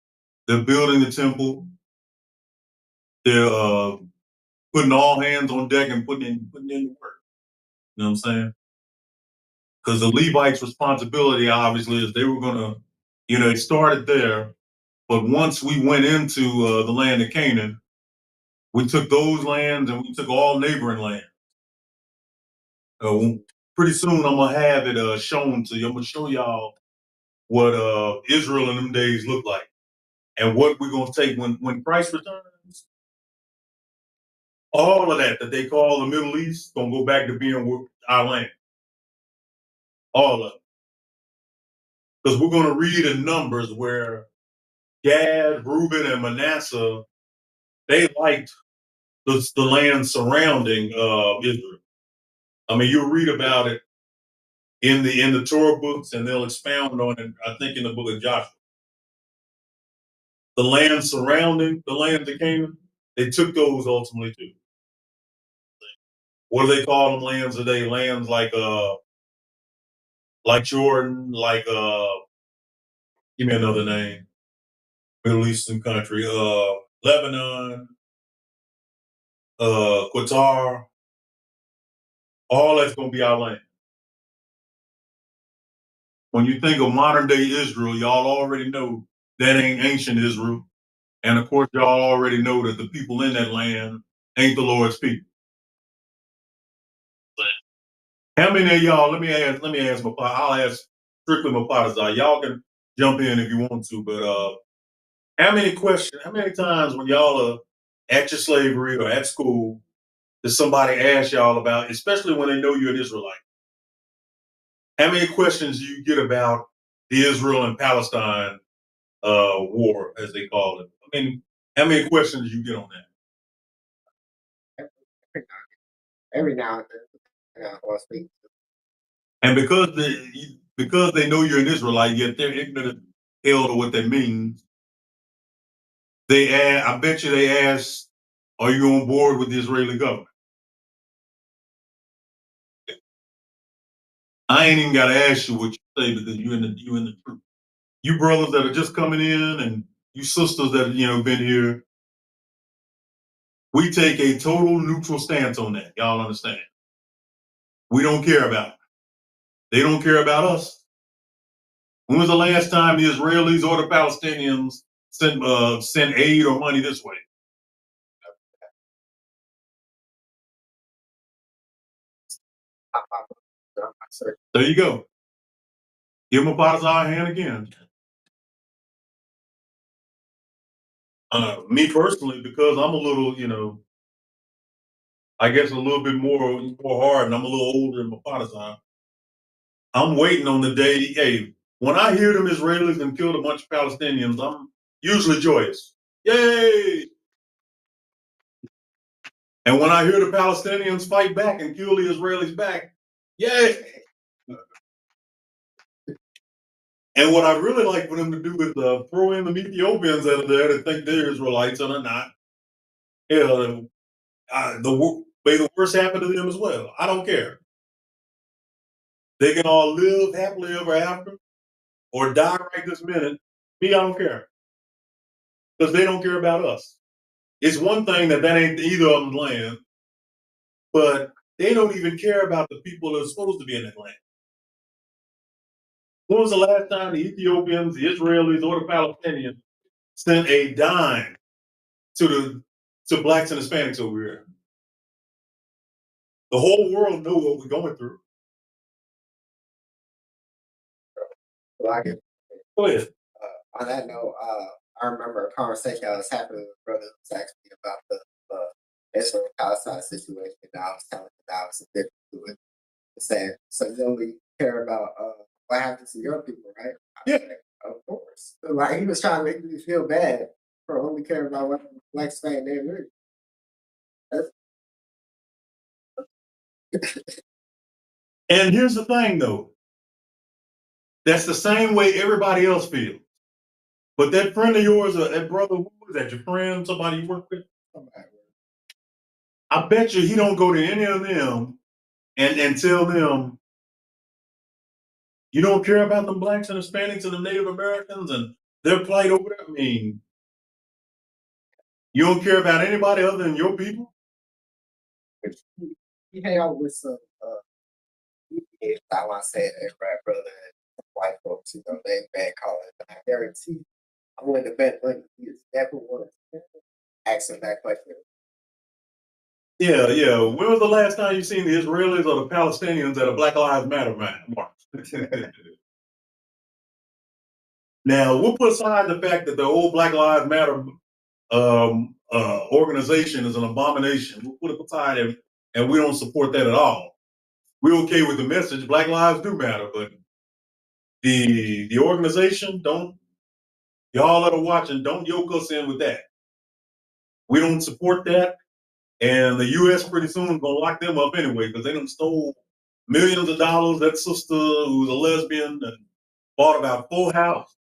They're building the temple. they're putting all hands on deck and putting in the work. You know what I'm saying? Because the Levites' responsibility, obviously, is they were gonna, it started there, but once we went into the land of Canaan, we took those lands and we took all neighboring land. Pretty soon, I'm gonna have it shown to you. I'm gonna show y'all what Israel in them days looked like and what we're gonna take when Christ returns. All of that they call the Middle East gonna go back to being our land. All of it. Because we're gonna read in Numbers where Gad, Reuben, and Manasseh, they liked the land surrounding Israel. I mean, you'll read about it in the Torah books, and they'll expound on it. I think in the book of Joshua, the land surrounding the land of Canaan, they took those ultimately too. What do they call them lands today? Lands like Jordan, give me another name, Middle Eastern country, Lebanon, Qatar. All that's gonna be our land. When you think of modern day Israel, y'all already know that ain't ancient Israel. And of course, y'all already know that the people in that land ain't the Lord's people. How many of y'all, let me ask I'll ask strictly Mapadazar. Y'all can jump in if you want to, but how many times when y'all are at your slavery or at school, does somebody ask y'all about, especially when they know you're an Israelite? How many questions do you get about the Israel and Palestine war, as they call it? I mean, how many questions do you get on that? Every now and then, or speak. And because they know you're an Israelite, yet they're ignorant as hell to what that means. I bet you they ask, "Are you on board with the Israeli government?" I ain't even got to ask you what you say because you in the truth. You brothers that are just coming in, and you sisters that been here, we take a total neutral stance on that. Y'all understand? We don't care about it. They don't care about us. When was the last time the Israelis or the Palestinians sent aid or money this way? There you go. Give them a Potazar hand again. Me personally, because I'm a little, I guess a little bit more hard, and I'm a little older than my Potazar. I'm waiting on the day. Hey, when I hear them Israelis and killed a bunch of Palestinians, I'm usually joyous. Yay! And when I hear the Palestinians fight back and kill the Israelis back, yay! And what I really like for them to do is throw in the Ethiopians that are there that think they're Israelites and are not. Hell, may the worst happen to them as well. I don't care. They can all live happily ever after or die right this minute. Me, I don't care. Because they don't care about us. It's one thing that ain't either of them's land, but they don't even care about the people that are supposed to be in that land. When was the last time the Ethiopians, the Israelis, or the Palestinians sent a dime to blacks and Hispanics over here? The whole world knows what we're going through. Like it. Go ahead. On that note, I remember a conversation I was having with a brother who was asking me about the Israel Palestine situation. And I was telling him that I was addicted to it. Saying, so you only care about what happens to your people, right? Yeah. Like, of course. Like he was trying to make me feel bad for only caring about what black Spain they live. And here's the thing, though. That's the same way everybody else feels. But that friend of yours, that brother, who is that? Your friend, somebody you work with? I bet you he don't go to any of them and tell them, you don't care about them blacks and Hispanics and the Native Americans and their plight over there. I mean, You don't care about anybody other than your people? He hang out with some I want to say that rap brother and white folks, they bad calling. I guarantee I wouldn't have bet money. He is never one asking that question. Yeah, yeah. When was the last time you seen the Israelis or the Palestinians at a Black Lives Matter march? Now, we'll put aside the fact that the old Black Lives Matter organization is an abomination. We'll put it aside and we don't support that at all. We're okay with the message. Black lives do matter, but the organization, don't, y'all that are watching, don't yoke us in with that. We don't support that. And the U.S. pretty soon is gonna lock them up anyway because they done stole millions of dollars. That sister who's a lesbian and bought about 4 houses,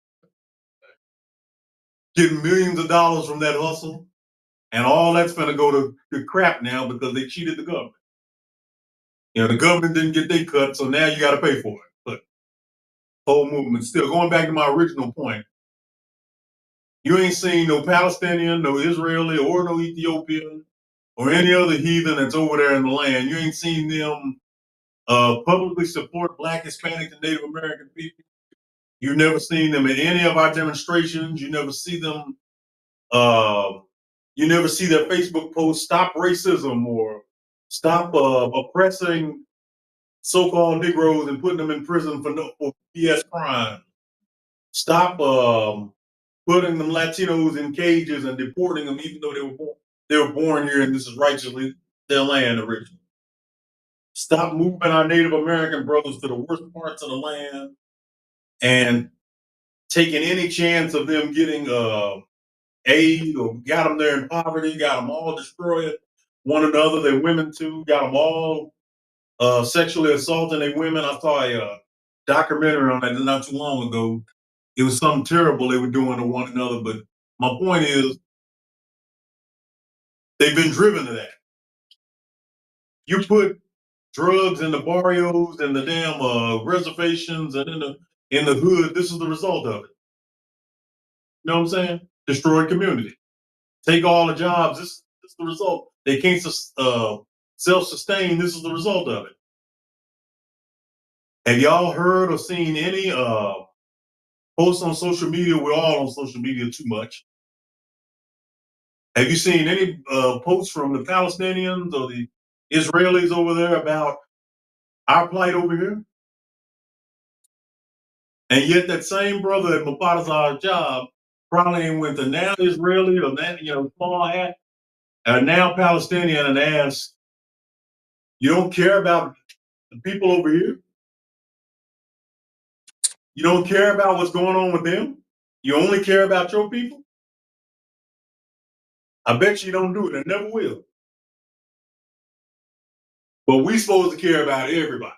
getting millions of dollars from that hustle, and all that's gonna go to crap now because they cheated the government. You know, the government didn't get their cut, so now you got to pay for it. But whole movement still going back to my original point. You ain't seen no Palestinian, no Israeli, or no Ethiopian, or any other heathen that's over there in the land. You ain't seen them publicly support Black, Hispanic, and Native American people. You've never seen them at any of our demonstrations. You never see them. You never see their Facebook posts, "Stop racism" or "Stop oppressing so-called Negroes and putting them in prison for BS crime." Stop putting them Latinos in cages and deporting them, even though they were born here and this is righteously their land originally. Stop moving our Native American brothers to the worst parts of the land and taking any chance of them getting aid or got them there in poverty, got them all destroyed one another, their women too, got them all sexually assaulting their women. I saw a documentary on that not too long ago. It was something terrible they were doing to one another. But my point is, they've been driven to that. You put drugs in the barrios and the damn reservations and in the hood. This is the result of it. You know what I'm saying? Destroy community. Take all the jobs. This is the result. They can't self-sustain. This is the result of it. Have y'all heard or seen any posts on social media? We're all on social media too much. Have you seen any posts from the Palestinians or the Israelis over there about our plight over here? And yet that same brother at Mufadazar's job probably ain't went to now Israeli or that, small hat, or now Palestinian and asked, you don't care about the people over here? You don't care about what's going on with them? You only care about your people? I bet you don't do it and never will. But we supposed to care about everybody.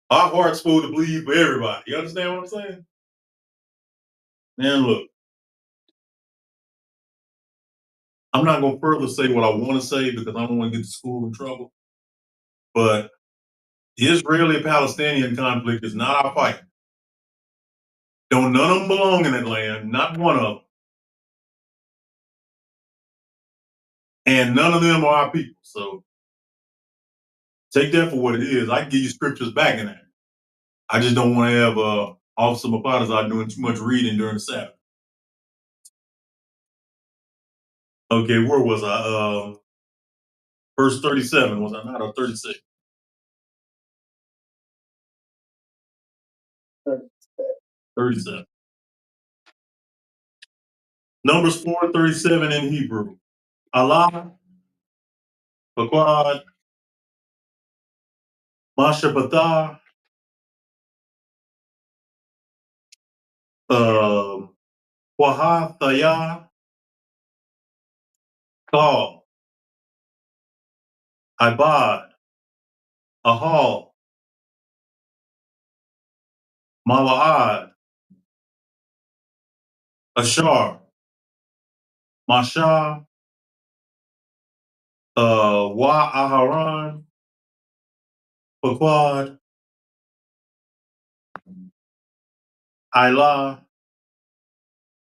Our heart's supposed to bleed for everybody. You understand what I'm saying? Man, look, I'm not going to further say what I want to say because I don't want to get the school in trouble. But the Israeli-Palestinian conflict is not our fight. Don't none of them belong in that land, not one of them. And none of them are our people. So take that for what it is. I can give you scriptures back in that. I just don't want to have Officer Mufadazar doing too much reading during the Sabbath. Okay, where was I? Verse 37, was I not? Or 36? 37. Numbers 4:37 in Hebrew. Allah, Fakwad, Mashabatah, Wahathaya, Kal, Ibad, Ahal, Mala'ad, Ashar, Masha, Wa Aharon, Fakwad, Ilah,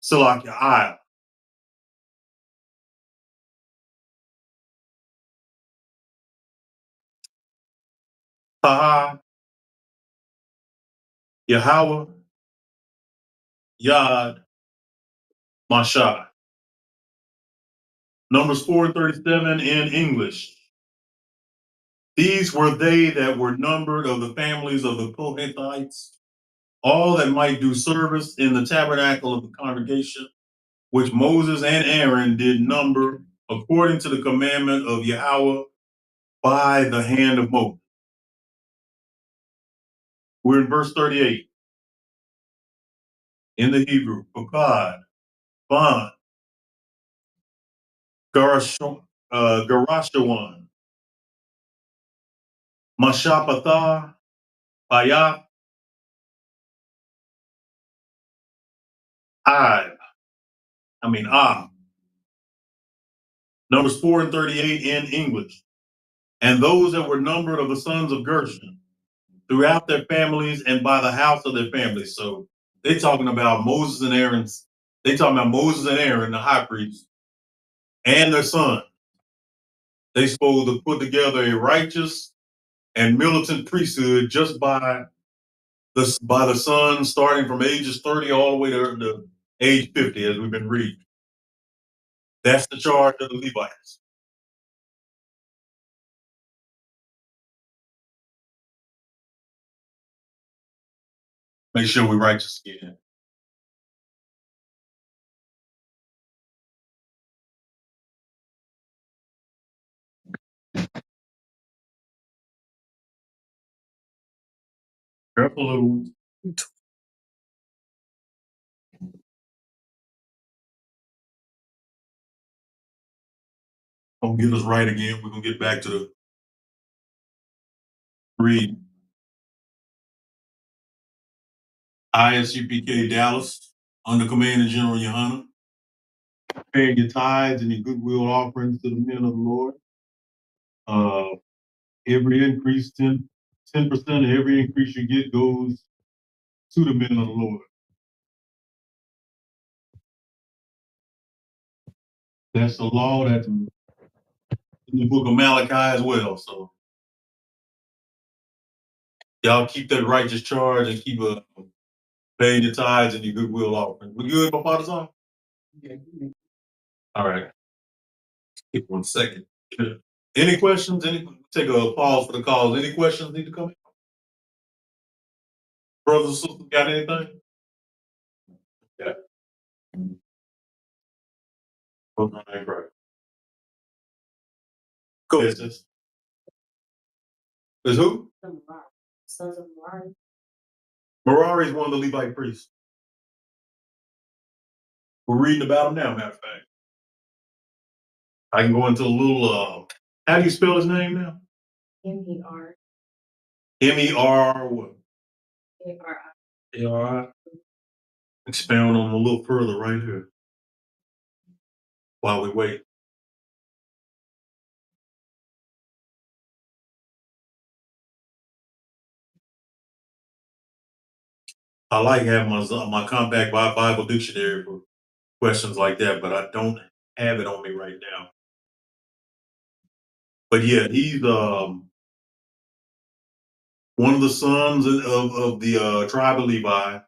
Salakia, Taha, Yahweh, Yad, Mashah. Numbers 4:37 in English. These were they that were numbered of the families of the Kohathites, all that might do service in the tabernacle of the congregation, which Moses and Aaron did number according to the commandment of Yahweh by the hand of Moses. We're in verse 38 in the Hebrew. Pakad, Ban, Garashawan, Mashapatha, Bayat, Ah. Numbers 4 and 38 in English. And those that were numbered of the sons of Gershon throughout their families and by the house of their families. So they talking about Moses and Aaron's. They talking about Moses and Aaron, the high priest, and their son. They supposed to put together a righteous and militant priesthood just by the son, starting from ages 30 all the way to age 50, as we've been reading. That's the charge of the Levites. Make sure we're righteous again. Careful, little. Don't get us right again. We're gonna get back to the read. ISUPK Dallas, under Command of General Yohana, paying your tithes and your goodwill offerings to the men of the Lord. Every increase, 10% of every increase you get goes to the men of the Lord. That's the law that's in the book of Malachi as well. So y'all keep that righteous charge and keep paying your tithes and your goodwill offering. We good, my father's on? Yeah. All right. Give 1 second. Any questions? Take a pause for the calls. Any questions need to come in? Brothers and sisters, got anything? Yeah. Right. Go ahead, sis. Is who? Sons of Merari. Merari is one of the Levite priests. We're reading about him now, matter of fact. I can go into a little, how do you spell his name now? M-E-R. M-E-R what? A-R-I. A-R-I. Expound on him a little further right here while we wait. I like having my compact Bible dictionary for questions like that, but I don't have it on me right now. But yeah, he's one of the sons of the tribe of Levi.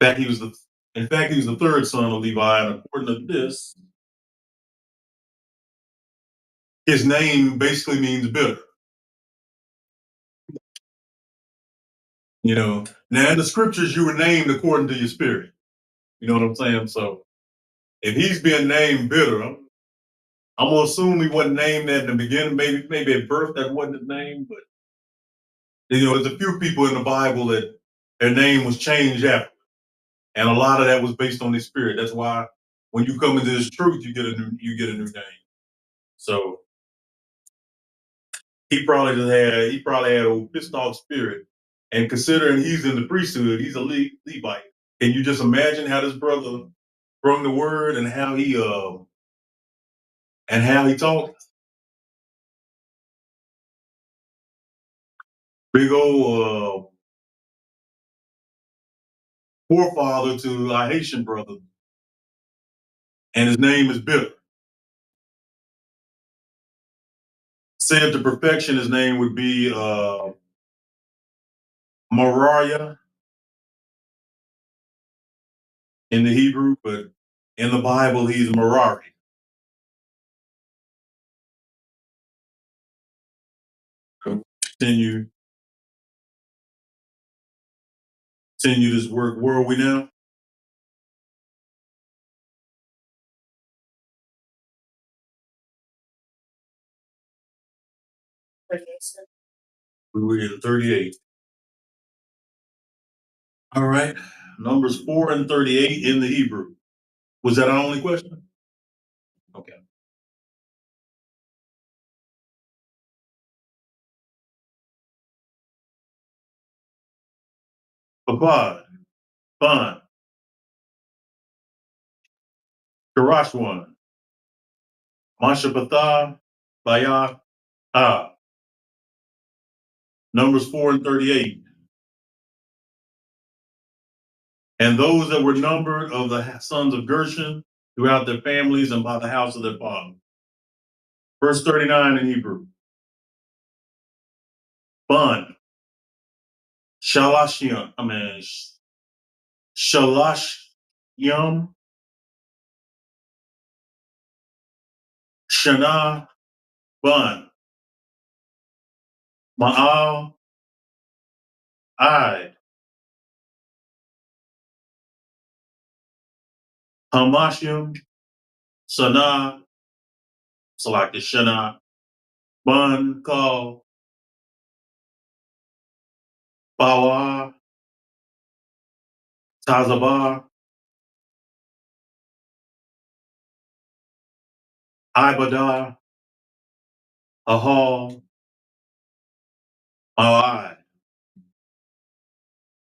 In fact, he was the third son of Levi, and according to this, his name basically means bitter. You know, now in the scriptures, you were named according to your spirit. You know what I'm saying? So if he's being named bitter, I'm gonna assume he wasn't named that in the beginning. Maybe at birth that wasn't his name, but you know, there's a few people in the Bible that their name was changed after, and a lot of that was based on the spirit. That's why when you come into this truth, you get a new name. So he probably had a pissed off spirit, and considering he's in the priesthood, he's a Levite. Can you just imagine how this brother brung the word and how he talked? Big old forefather to our Haitian brother, and his name is Bitter. Said to perfection, his name would be Mariah in the Hebrew, but in the Bible, he's Merari. Continue this work. Where are we now? We're in 38. All right. Numbers 4 and 38 in the Hebrew. Was that our only question? Okay. Papad, Ban, Karashwan, Mashapatha, Bayah, Ah. Numbers 4 and 38. And those that were numbered of the sons of Gershon throughout their families and by the house of their father. Verse 39 in Hebrew. Bun, Shalashiam, Shalashyam, Shana, Bun, Ma'al, Ai, Hamashim, Sana, Salaki Shana, Bun, Kal, Bawa, Tazabah, Ibadah, Ahal, Ma'ai.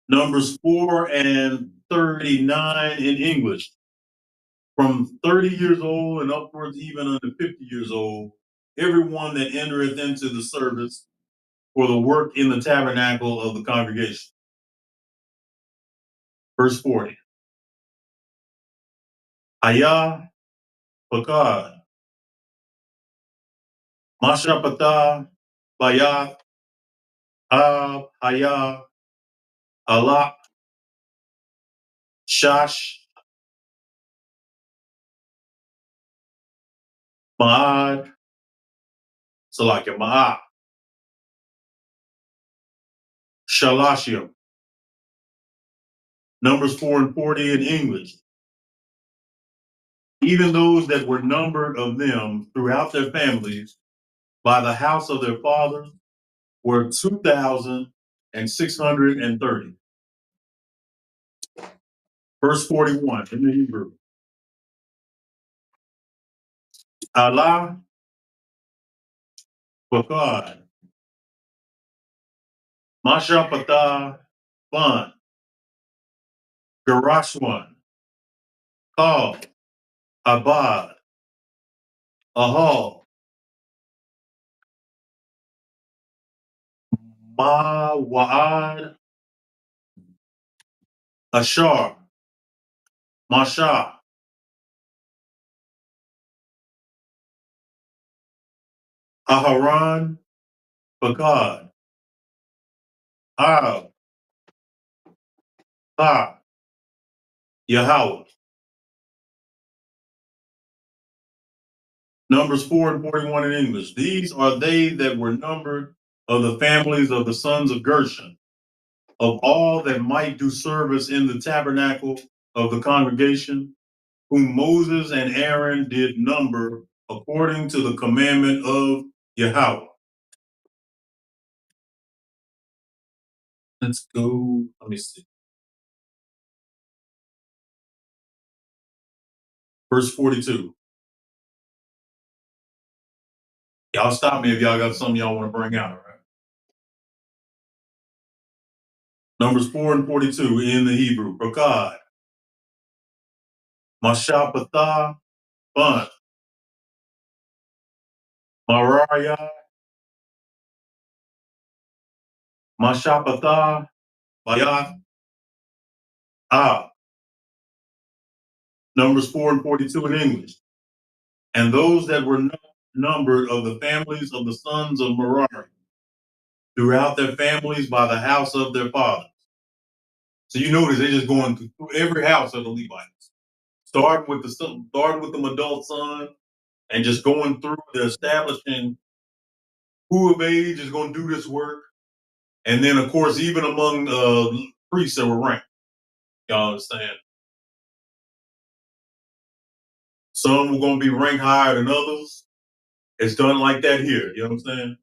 Numbers 4 and 39 in English. From 30 years old and upwards, even under 50 years old, everyone that entereth into the service for the work in the tabernacle of the congregation. Verse 40. Ayah, Pakad, Mashapatah, Bayat, Ab, Hayah, Alak, Shash, Ma'ad, Salakia Ma'at, Shalashim. Numbers 4 and 40 in English. Even those that were numbered of them throughout their families by the house of their fathers were 2,630. Verse 41 in the Hebrew. Allah, Bakad, Mashapatah, Ban, Garashwan, Kal, Abad, Ahal, Ma'wa'ad, Ashar, Masha, Aharon, Bakad, Ab, Ha, Yahweh. Numbers 4 and 41 in English. These are they that were numbered of the families of the sons of Gershon, of all that might do service in the tabernacle of the congregation, whom Moses and Aaron did number according to the commandment of Yahweh. Let's go. Let me see. Verse 42. Y'all stop me if y'all got something y'all want to bring out, all right? Numbers 4 and 42 in the Hebrew. Rokad, Mashapatah, Bun, Mariah, Mashapatah, Bayat, Ah. Numbers 4 and 42 in English. And those that were numbered of the families of the sons of Merari throughout their families by the house of their fathers. So you notice they're just going through every house of the Levites, starting with the adult son, and just going through the establishing who of age is going to do this work, and then of course even among priests that were ranked. Y'all understand? Some were going to be ranked higher than others. It's done like that here. You know what I'm saying?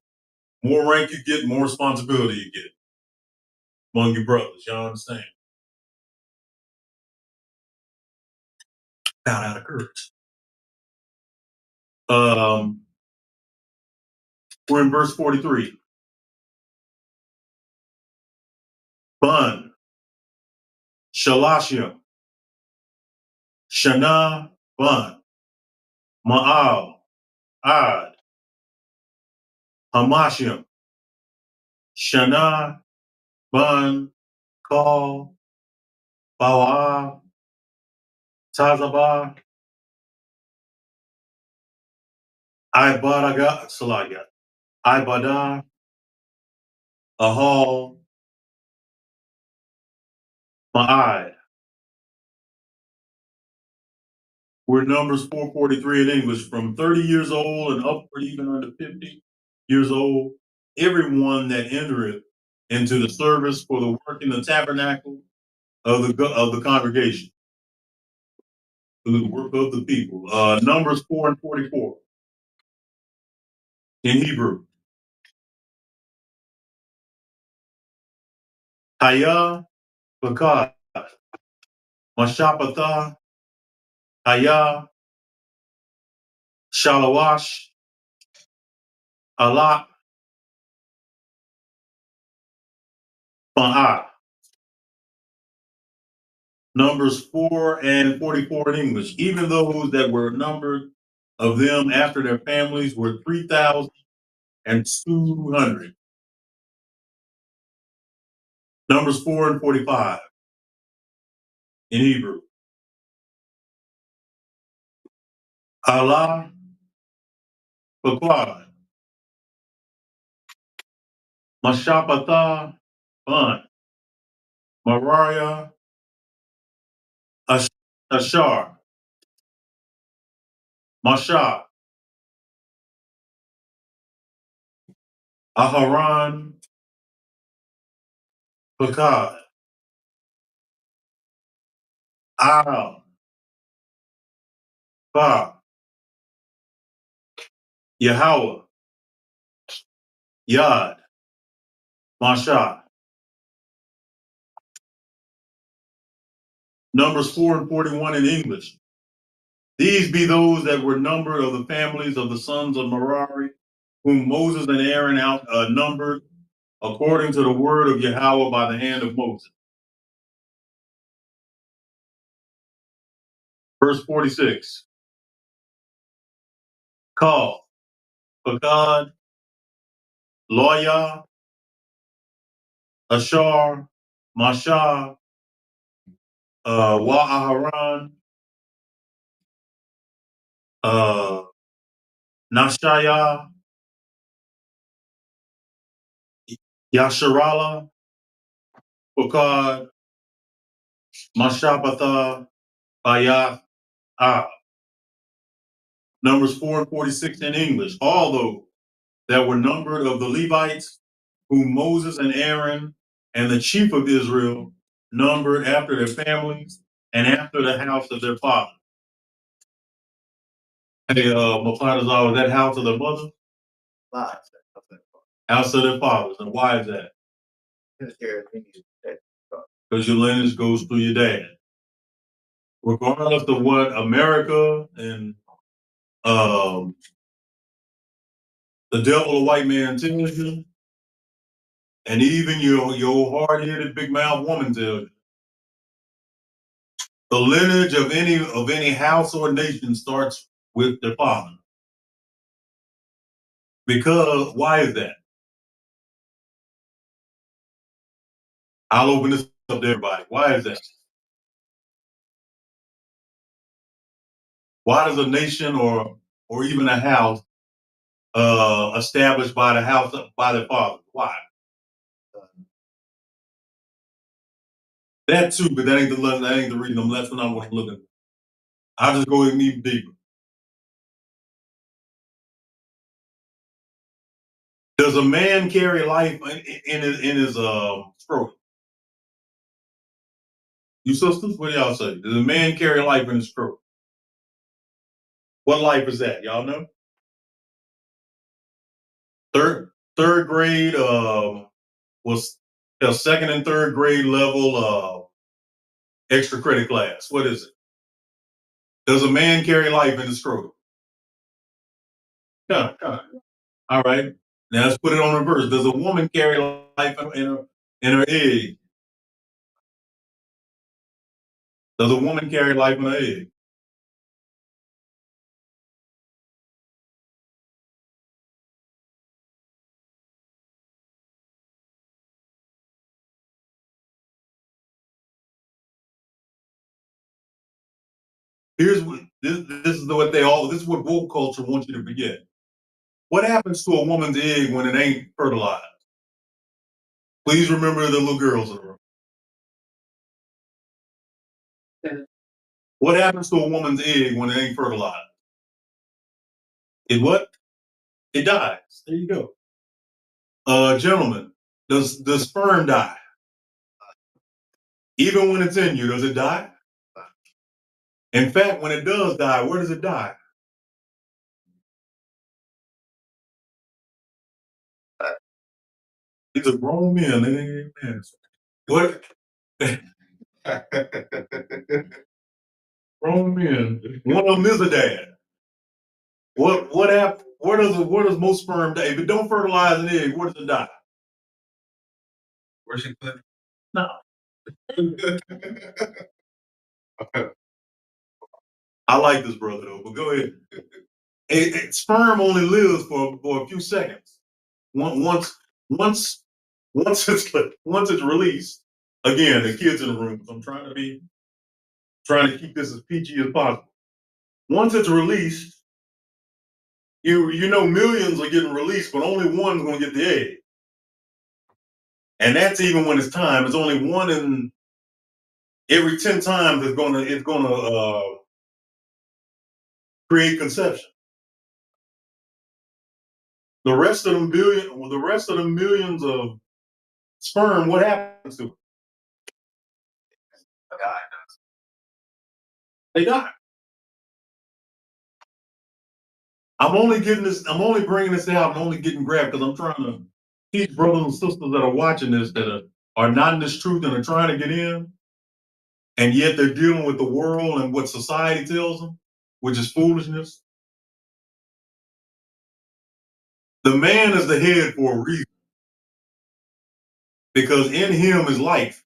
More rank you get, more responsibility you get among your brothers. Y'all understand? Found out of courage. We're in verse 43. Bun, Shalashim, Shana, Bun, Ma'al, Ad, Hamashim, Shana, Bun, Kal, Bawah, Tazabah, Ibadaga, Salaga, Ibadah, Ahal, Ma'ad. We're Numbers 443 in English, from 30 years old and upward, even under 50 years old. Everyone that entereth into the service for the work in the tabernacle of the congregation, for the work of the people. Numbers 4 and 44 in Hebrew. Haya Bakad, Mashapatha, Haya, Shalawash, Alak, Ma'at. Numbers 4 and 44 in English. Even those that were numbered of them after their families were 3,200. Numbers 4 and 45 in Hebrew. Allah, Baklad, Mashapatha, Bun, Mariah, Ashar, Masha, Aharon, Bakad, Al, Ba, Yahweh, Yad, Masha. Numbers 4 and 41 in English. These be those that were numbered of the families of the sons of Merari, whom Moses and Aaron numbered according to the word of Yahweh by the hand of Moses. Verse 46. Call, Pagad, Loya, Ashar, Masha, Wa'aharan, Nashaya, Yasharala, Pagad, Mashapatha, Bayath, Ah. Numbers 4 and 46 in English. All those that were numbered of the Levites, whom Moses and Aaron and the chief of Israel numbered after their families and after the house of their father. Hey, Mufadazar, was that house of their mother? House of their fathers. And why is that? Because your lineage goes through your dad. Regardless of what America and the devil, the white man, tells you, and even your hard-headed, big-mouth woman tells you, the lineage of any house or nation starts with their father. Because why is that? I'll open this up to everybody. Why is that? Why does a nation or even a house established by the house by their father. Why? That too, but that ain't the lesson. That ain't the reason. That's what I want to look at. I'll just go even deeper. Does a man carry life in his scrotum? You sisters, what do y'all say? Does a man carry life in his scrotum? What life is that? Y'all know? Third grade was a second and third grade level extra credit class. What is it? Does a man carry life in his scrotum? Yeah. All right. Now let's put it on reverse. Does a woman carry life in her egg? Does a woman carry life in her egg? Here's what this is what this is what woke culture wants you to forget. What happens to a woman's egg when it ain't fertilized? Please remember the little girls in the room. What happens to a woman's egg when it ain't fertilized? It what? It dies. There you go. Gentlemen, does the sperm die? Even when it's in you, does it die? In fact, when it does die, where does it die? These are grown men. They ain't men. What? Grown men. One of them is a dad. What happened? Where does most sperm die? If it don't fertilize an egg, where does it die? Where's she put? No. I like this brother though, but go ahead. Sperm only lives for a few seconds. Once once once it's released. Again, the kids in the room. So I'm trying to keep this as PG as possible. Once it's released, you know millions are getting released, but only one's gonna get the egg. And that's even when it's time. It's only one in every 10 times it's gonna create conception. The rest of the millions of sperm, what happens to them? They die. I'm only bringing this out. I'm only getting grabbed because I'm trying to teach brothers and sisters that are watching this that are not in this truth and are trying to get in, and yet they're dealing with the world and what society tells them, which is foolishness. The man is the head for a reason because in him is life,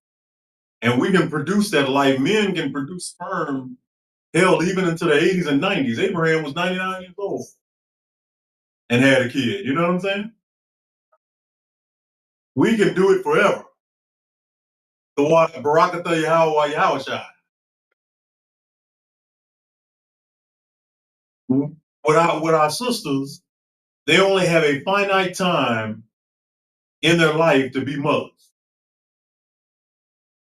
and we can produce that life. Men can produce sperm, hell, even into the 80s and 90s. Abraham was 99 years old and had a kid. You know what I'm saying? We can do it forever. So what Barakatha Yahweh Yahushua. With our sisters, they only have a finite time in their life to be mothers.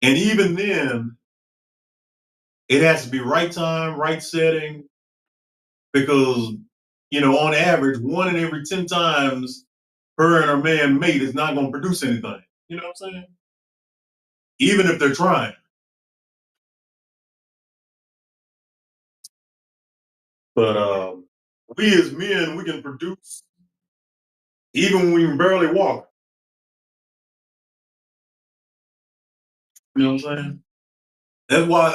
And even then, it has to be right time, right setting, because, on average, one in every 10 times her and her man mate is not going to produce anything. You know what I'm saying? Even if they're trying. But we as men, we can produce even when we can barely walk. You know what I'm saying? That's why,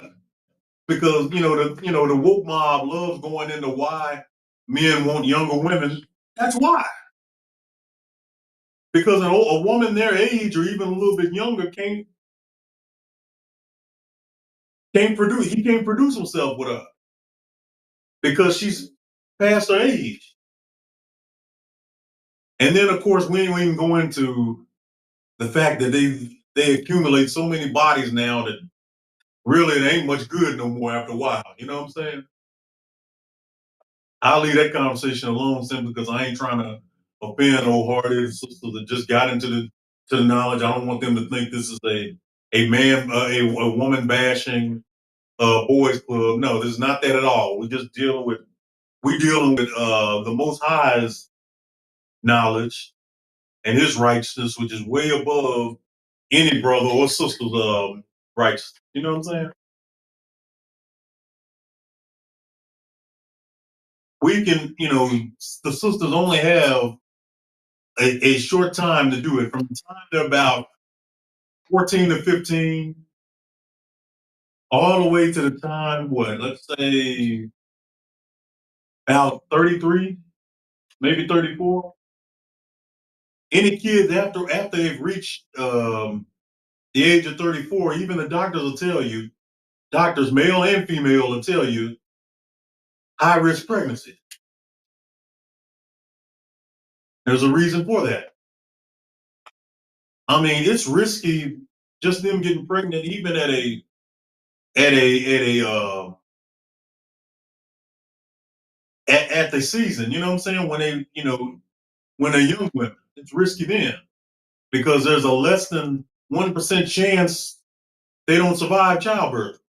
because the woke mob loves going into why men want younger women. That's why. Because a woman their age or even a little bit younger can't produce. He can't produce himself with her because she's past her age. And then of course we ain't even go into the fact that they accumulate so many bodies now that really it ain't much good no more after a while. You know what I'm saying? I'll leave that conversation alone simply because I ain't trying to offend old-hearted sisters that just got into the knowledge. I don't want them to think this is a woman bashing boys club. No, this is not that at all. We're dealing with the Most High's knowledge and His righteousness, which is way above any brother or sister's righteousness. You know what I'm saying? We can, the sisters only have a short time to do it. From the time they're about 14 to 15, all the way to the time, let's say about 33, maybe 34. Any kids after they've reached the age of 34, even the doctors will tell you, doctors, male and female, will tell you high risk pregnancy. There's a reason for that. I mean, it's risky just them getting pregnant, even at the season. You know what I'm saying? When they're young women, it's risky then because there's a less than 1% chance they don't survive childbirth.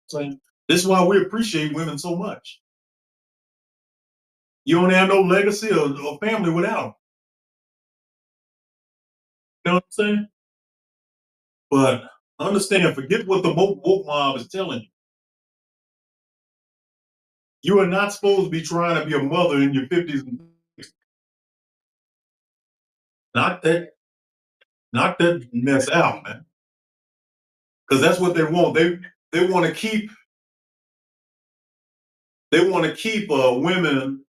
So this is why we appreciate women so much. You don't have no legacy or family without them. You know what I'm saying? But understand, forget what the woke mob is telling you. You are not supposed to be trying to be a mother in your 50s and 60s. Knock that mess out, man. Because that's what they want. They want to keep women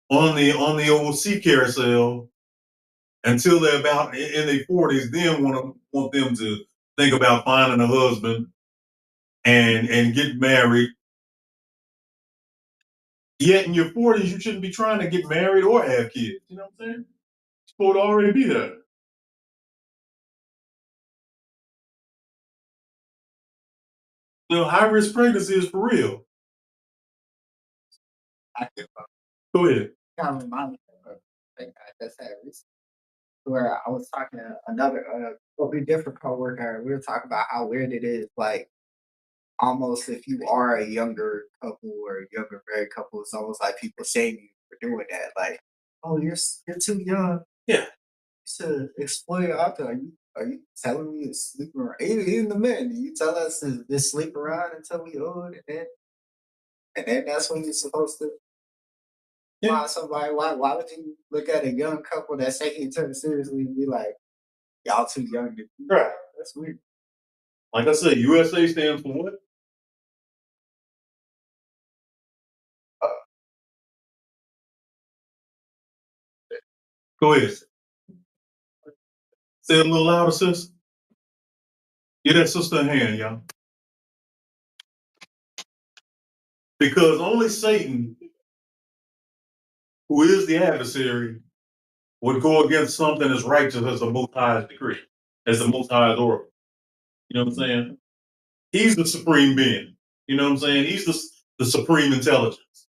on the old sea carousel until they're about in their 40s. Then want them to think about finding a husband and get married. Yet in your 40s, you shouldn't be trying to get married or have kids. You know what I'm saying? You're supposed to already be there. High risk pregnancy is for real. I can Go ahead. kind of remind me of a thing I just had recently, where I was talking to another, totally different coworker, and we were talking about how weird it is, like almost if you are a younger couple or a younger married couple, it's almost like people shame you for doing that. Like, oh, you're too young. Yeah. To explore your option. Are you telling me to sleep around? Even the men, you tell us to just sleep around until we old, and then that's when you're supposed to find somebody. Why would you look at a young couple that's taking each other seriously and be like, y'all too young to do that? Right. That's weird. Like I said, USA stands for what? Go ahead. Say it a little louder, sis. Get that sister a hand, y'all. Because only Satan, who is the adversary, would go against something as righteous as the Most High's decree, as the Most High's order. You know what I'm saying? He's the supreme being. You know what I'm saying? He's the supreme intelligence.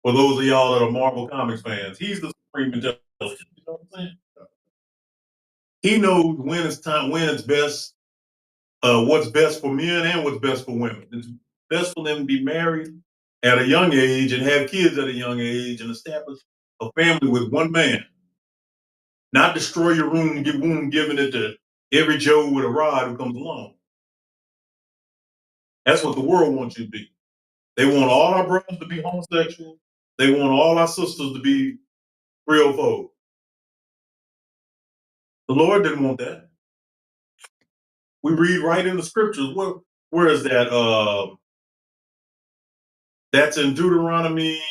For those of y'all that are Marvel Comics fans, he's the supreme intelligence. You know what I'm saying? He knows when it's best, what's best for men and what's best for women. It's best for them to be married at a young age and have kids at a young age and establish a family with one man. Not destroy your womb, giving it to every Joe with a rod who comes along. That's what the world wants you to be. They want all our brothers to be homosexual. They want all our sisters to be 304. The Lord didn't want that. We read right in the scriptures. Where is that? That's in Deuteronomy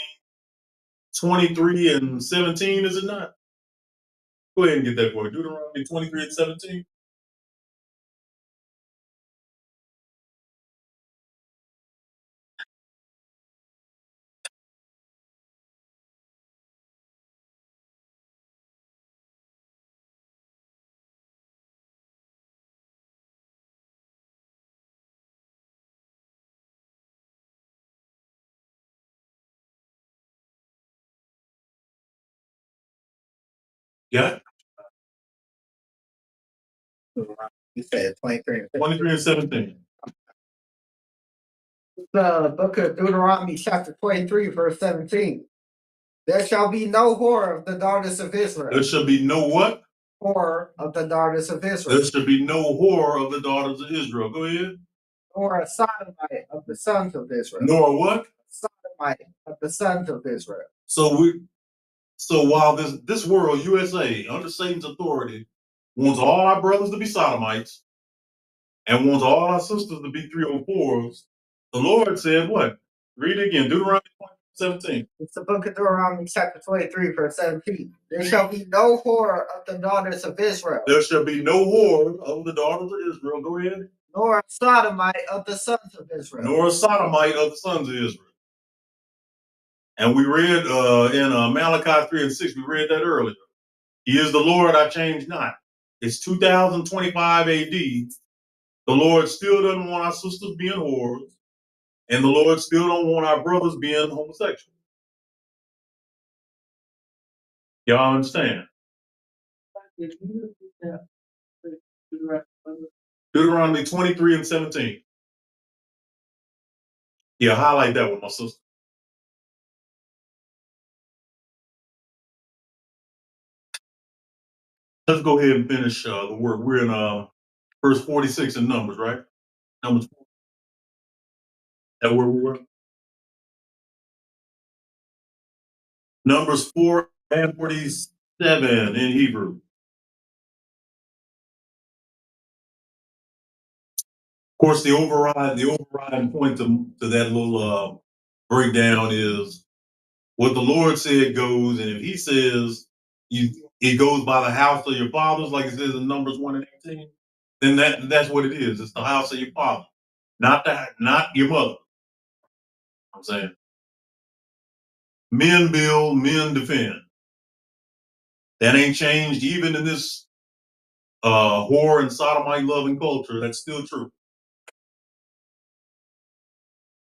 23 and 17, is it not? Go ahead and get that for me. Deuteronomy 23 and 17. Yeah. You said 23 and 23 and 17. The book of Deuteronomy, chapter 23, verse 17. There shall be no whore of the daughters of Israel. There shall be no what? Whore of the daughters of Israel. There shall be no whore of the daughters of Israel. Go ahead. Nor a sodomite of the sons of Israel. Nor what? Sodomite of the sons of Israel. So while this world, USA, under Satan's authority, wants all our brothers to be sodomites and wants all our sisters to be 304s, the Lord said what? Read it again. Deuteronomy 17. It's the book of Deuteronomy, chapter 23, verse 17. There shall be no whore of the daughters of Israel. There shall be no whore of the daughters of Israel. Go ahead. Nor a sodomite of the sons of Israel. Nor a sodomite of the sons of Israel. And we read in Malachi 3 and 6, we read that earlier. He is the Lord, I change not. It's 2025 AD. The Lord still doesn't want our sisters being whores, and the Lord still don't want our brothers being homosexual. Y'all understand? Deuteronomy 23 and 17. Yeah, highlight that one, my sister. Let's go ahead and finish the work. We're in verse 46 in Numbers, right? Numbers 4. That where we were? Numbers 4 and 47 in Hebrew. Of course, the overriding point to that little breakdown is what the Lord said goes, and if He says it goes by the house of your fathers, like it says in Numbers 1 and 18, then that's what it is. It's the house of your father, not your mother. I'm saying men build, men defend. That ain't changed even in this whore and sodomite loving culture. That's still true.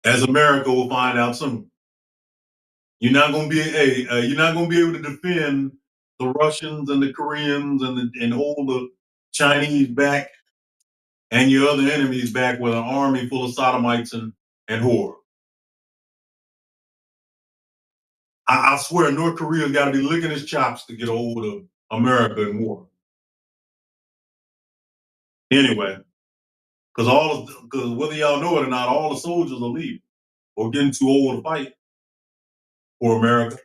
As America will find out soon. You're not going to be you're not going to be able to defend the Russians and the Koreans and hold the Chinese back and your other enemies back with an army full of sodomites and whore. I swear North Korea's got to be licking his chops to get a hold of America and war. Anyway, because whether y'all know it or not, all the soldiers are leaving or getting too old to fight for America.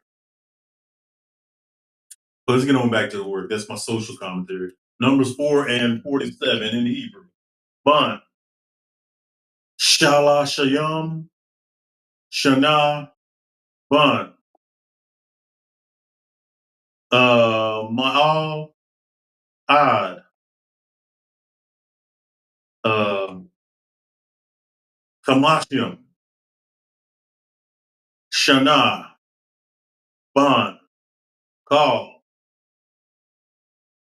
But let's get on back to the work. That's my social commentary. Numbers 4 and 47 in Hebrew. Ban. Shala Shayam. Shana. Ban. Ma'al. Ad. Kamashim. Shana. Ban. Kal.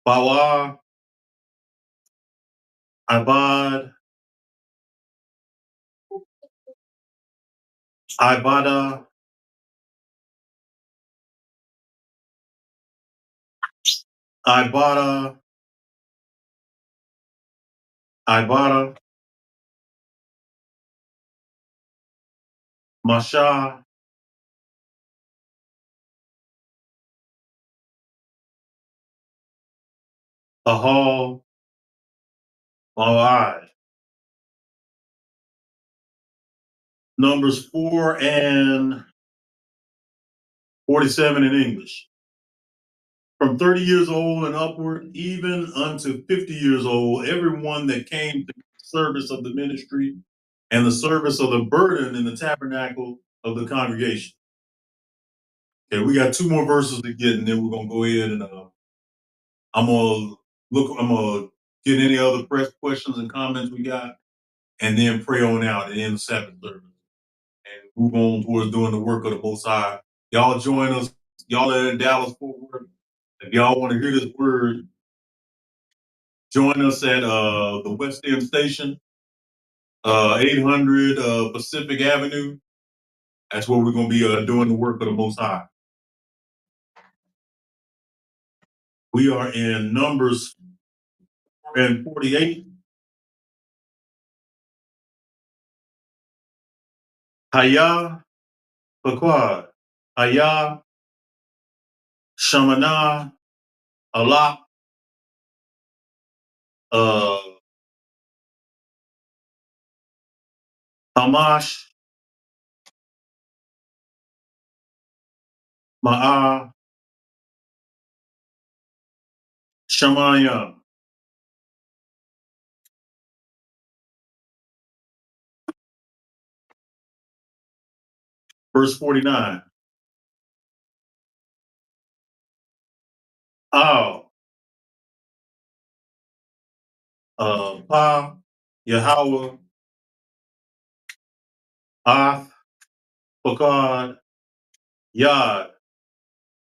Bawa. Ibad. Ibada. Ibada. Ibada. Masha. Ahal. Mawad. Numbers 4 and 47 in English. From 30 years old and upward, even unto 50 years old, everyone that came to the service of the ministry and the service of the burden in the tabernacle of the congregation. Okay, we got 2 more verses to get, and then we're gonna go ahead and I'm gonna get any other press questions and comments we got, and then pray on out and end the Sabbath service and move on towards doing the work of the Most High. Y'all join us. Y'all are in Dallas, Fort Worth. If y'all want to hear this word, join us at the West End Station, 800 Pacific Avenue. That's where we're going to be doing the work of the Most High. We are in Numbers and 48. Hayah Paquad. Hayah Shamanah Allah uh Hamash Ma'ah Shamayah. Verse 49. Al Pa Yahweh Ath Pakad Yad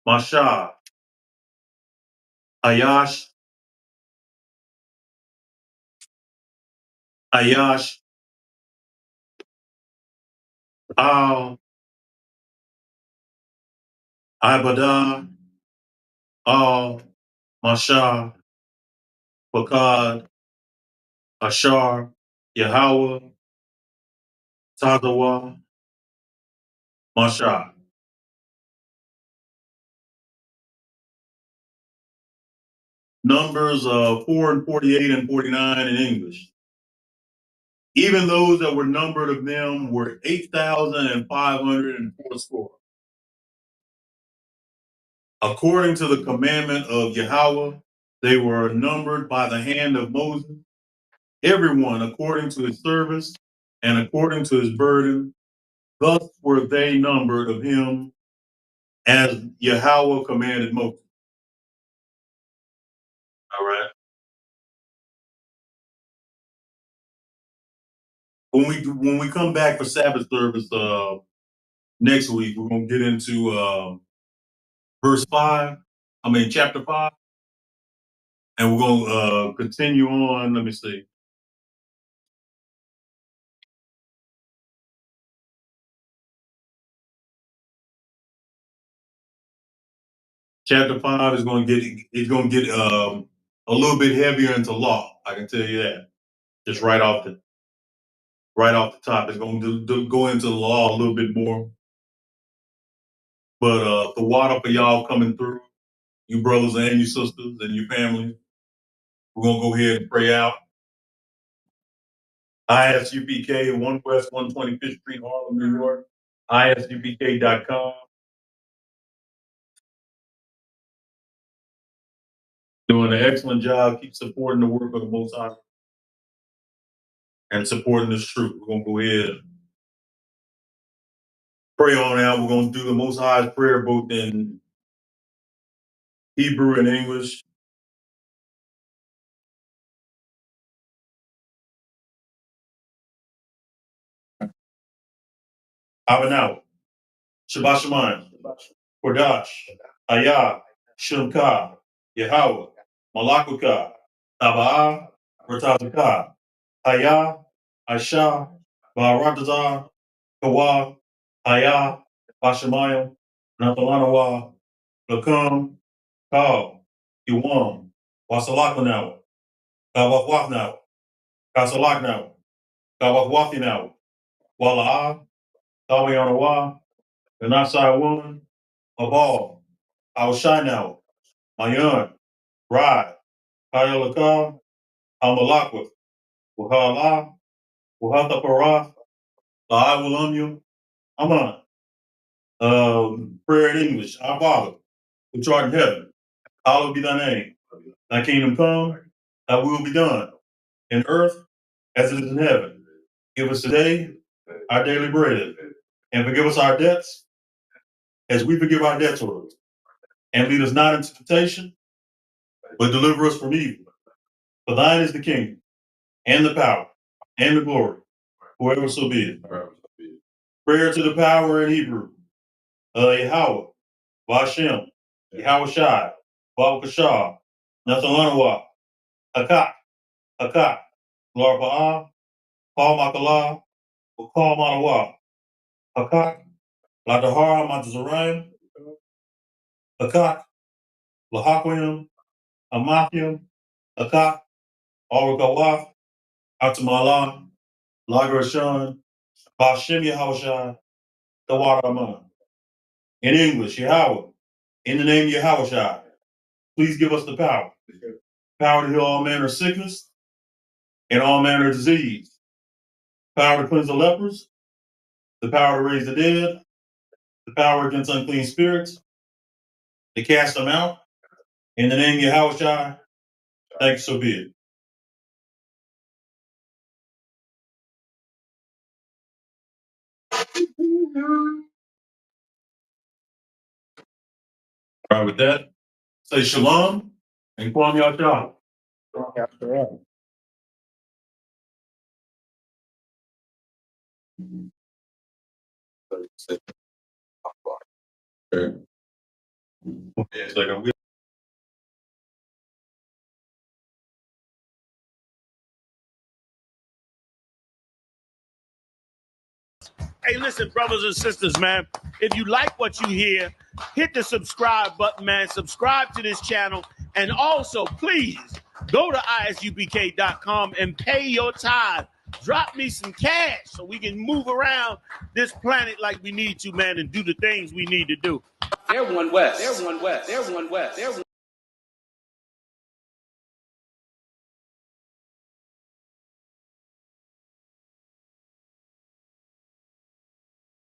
Mashah Ayash Ayash Al Ibadah Al Mashah Pakad Ashar Yahweh Tadawa Mashah. Numbers 4 and 48 and 49 in English. Even those that were numbered of them were 8,504 score. According to the commandment of Yahweh, they were numbered by the hand of Moses, everyone according to his service and according to his burden. Thus were they numbered of him as Yahweh commanded Moses. All right. When we come back for Sabbath service next week, we're gonna get into verse 5. Chapter 5, and we're gonna continue on. Let me see. Chapter 5 is going to get a little bit heavier into law. I can tell you that. Just right off the top, it's going to go into the law a little bit more. But the water for y'all coming through, you brothers and you sisters and your family, we're gonna go ahead and pray out. ISUPK 1 West 125th Street, Harlem, New York. ISUPK.com. Doing an excellent job. Keep supporting the work of the Most High and supporting this truth. We're gonna go ahead and pray on out. We're gonna do the Most High's prayer both in Hebrew and English. Abanaw, Shabbat Shemayim, Kodash, Ayah, Shemka, Yahweh, Malakuka, Taba'ah, Ratazaka, Ayah, Aisha, Baratazah, Kawa, Ayah, Bashamayim, Nathalanawa, Lakam, Kal, Yuam, Wasalakanawa, Kawafwafnawa, Kasalaknawa, Kawafwafinawa, Wala'ah, Tawayanawa, Ganasai woman, Abal, Al-Shinawa, Mayan, Rad, Kayalakam, Al-Malakwa, Wahala, Wahata Parah, La'awalumyu, Aman. Prayer in English. Our Father, which art in heaven, hallowed be thy name. Thy kingdom come, thy will be done, in earth as it is in heaven. Give us today our daily bread, and forgive us our debts as we forgive our debtors. And lead us not into temptation, but deliver us from evil. For thine is the kingdom, and the power, and the glory, whoever so be it. Prayer to the power in Hebrew. Yahweh, Vashem, Yahweh Shai, Baal Nathalanawa, Hakak, Hakak, Lord Baal, Paul Makalah, Paul Manawa, Hakak, Ladahara Montezarian, Hakak, Lahaquim, Amakim, Akak, Arakawaf, Atamala, Lagarashan, Bashem Yahushua, Tawaraman. In English, Yahweh, in the name of Yahushua, please give us the power. Power to heal all manner of sickness and all manner of disease. Power to cleanse the lepers, the power to raise the dead, the power against unclean spirits, to cast them out. In the name of Yahushua, thanks, so be it. All right, with that, say shalom and Kwam Yasha. It's like I'm good. Hey, listen, brothers and sisters, man. If you like what you hear, hit the subscribe button, man. Subscribe to this channel. And also, please go to ISUPK.com and pay your tithe. Drop me some cash so we can move around this planet like we need to, man, and do the things we need to do. They're one West. They're one West. They're one West. They're one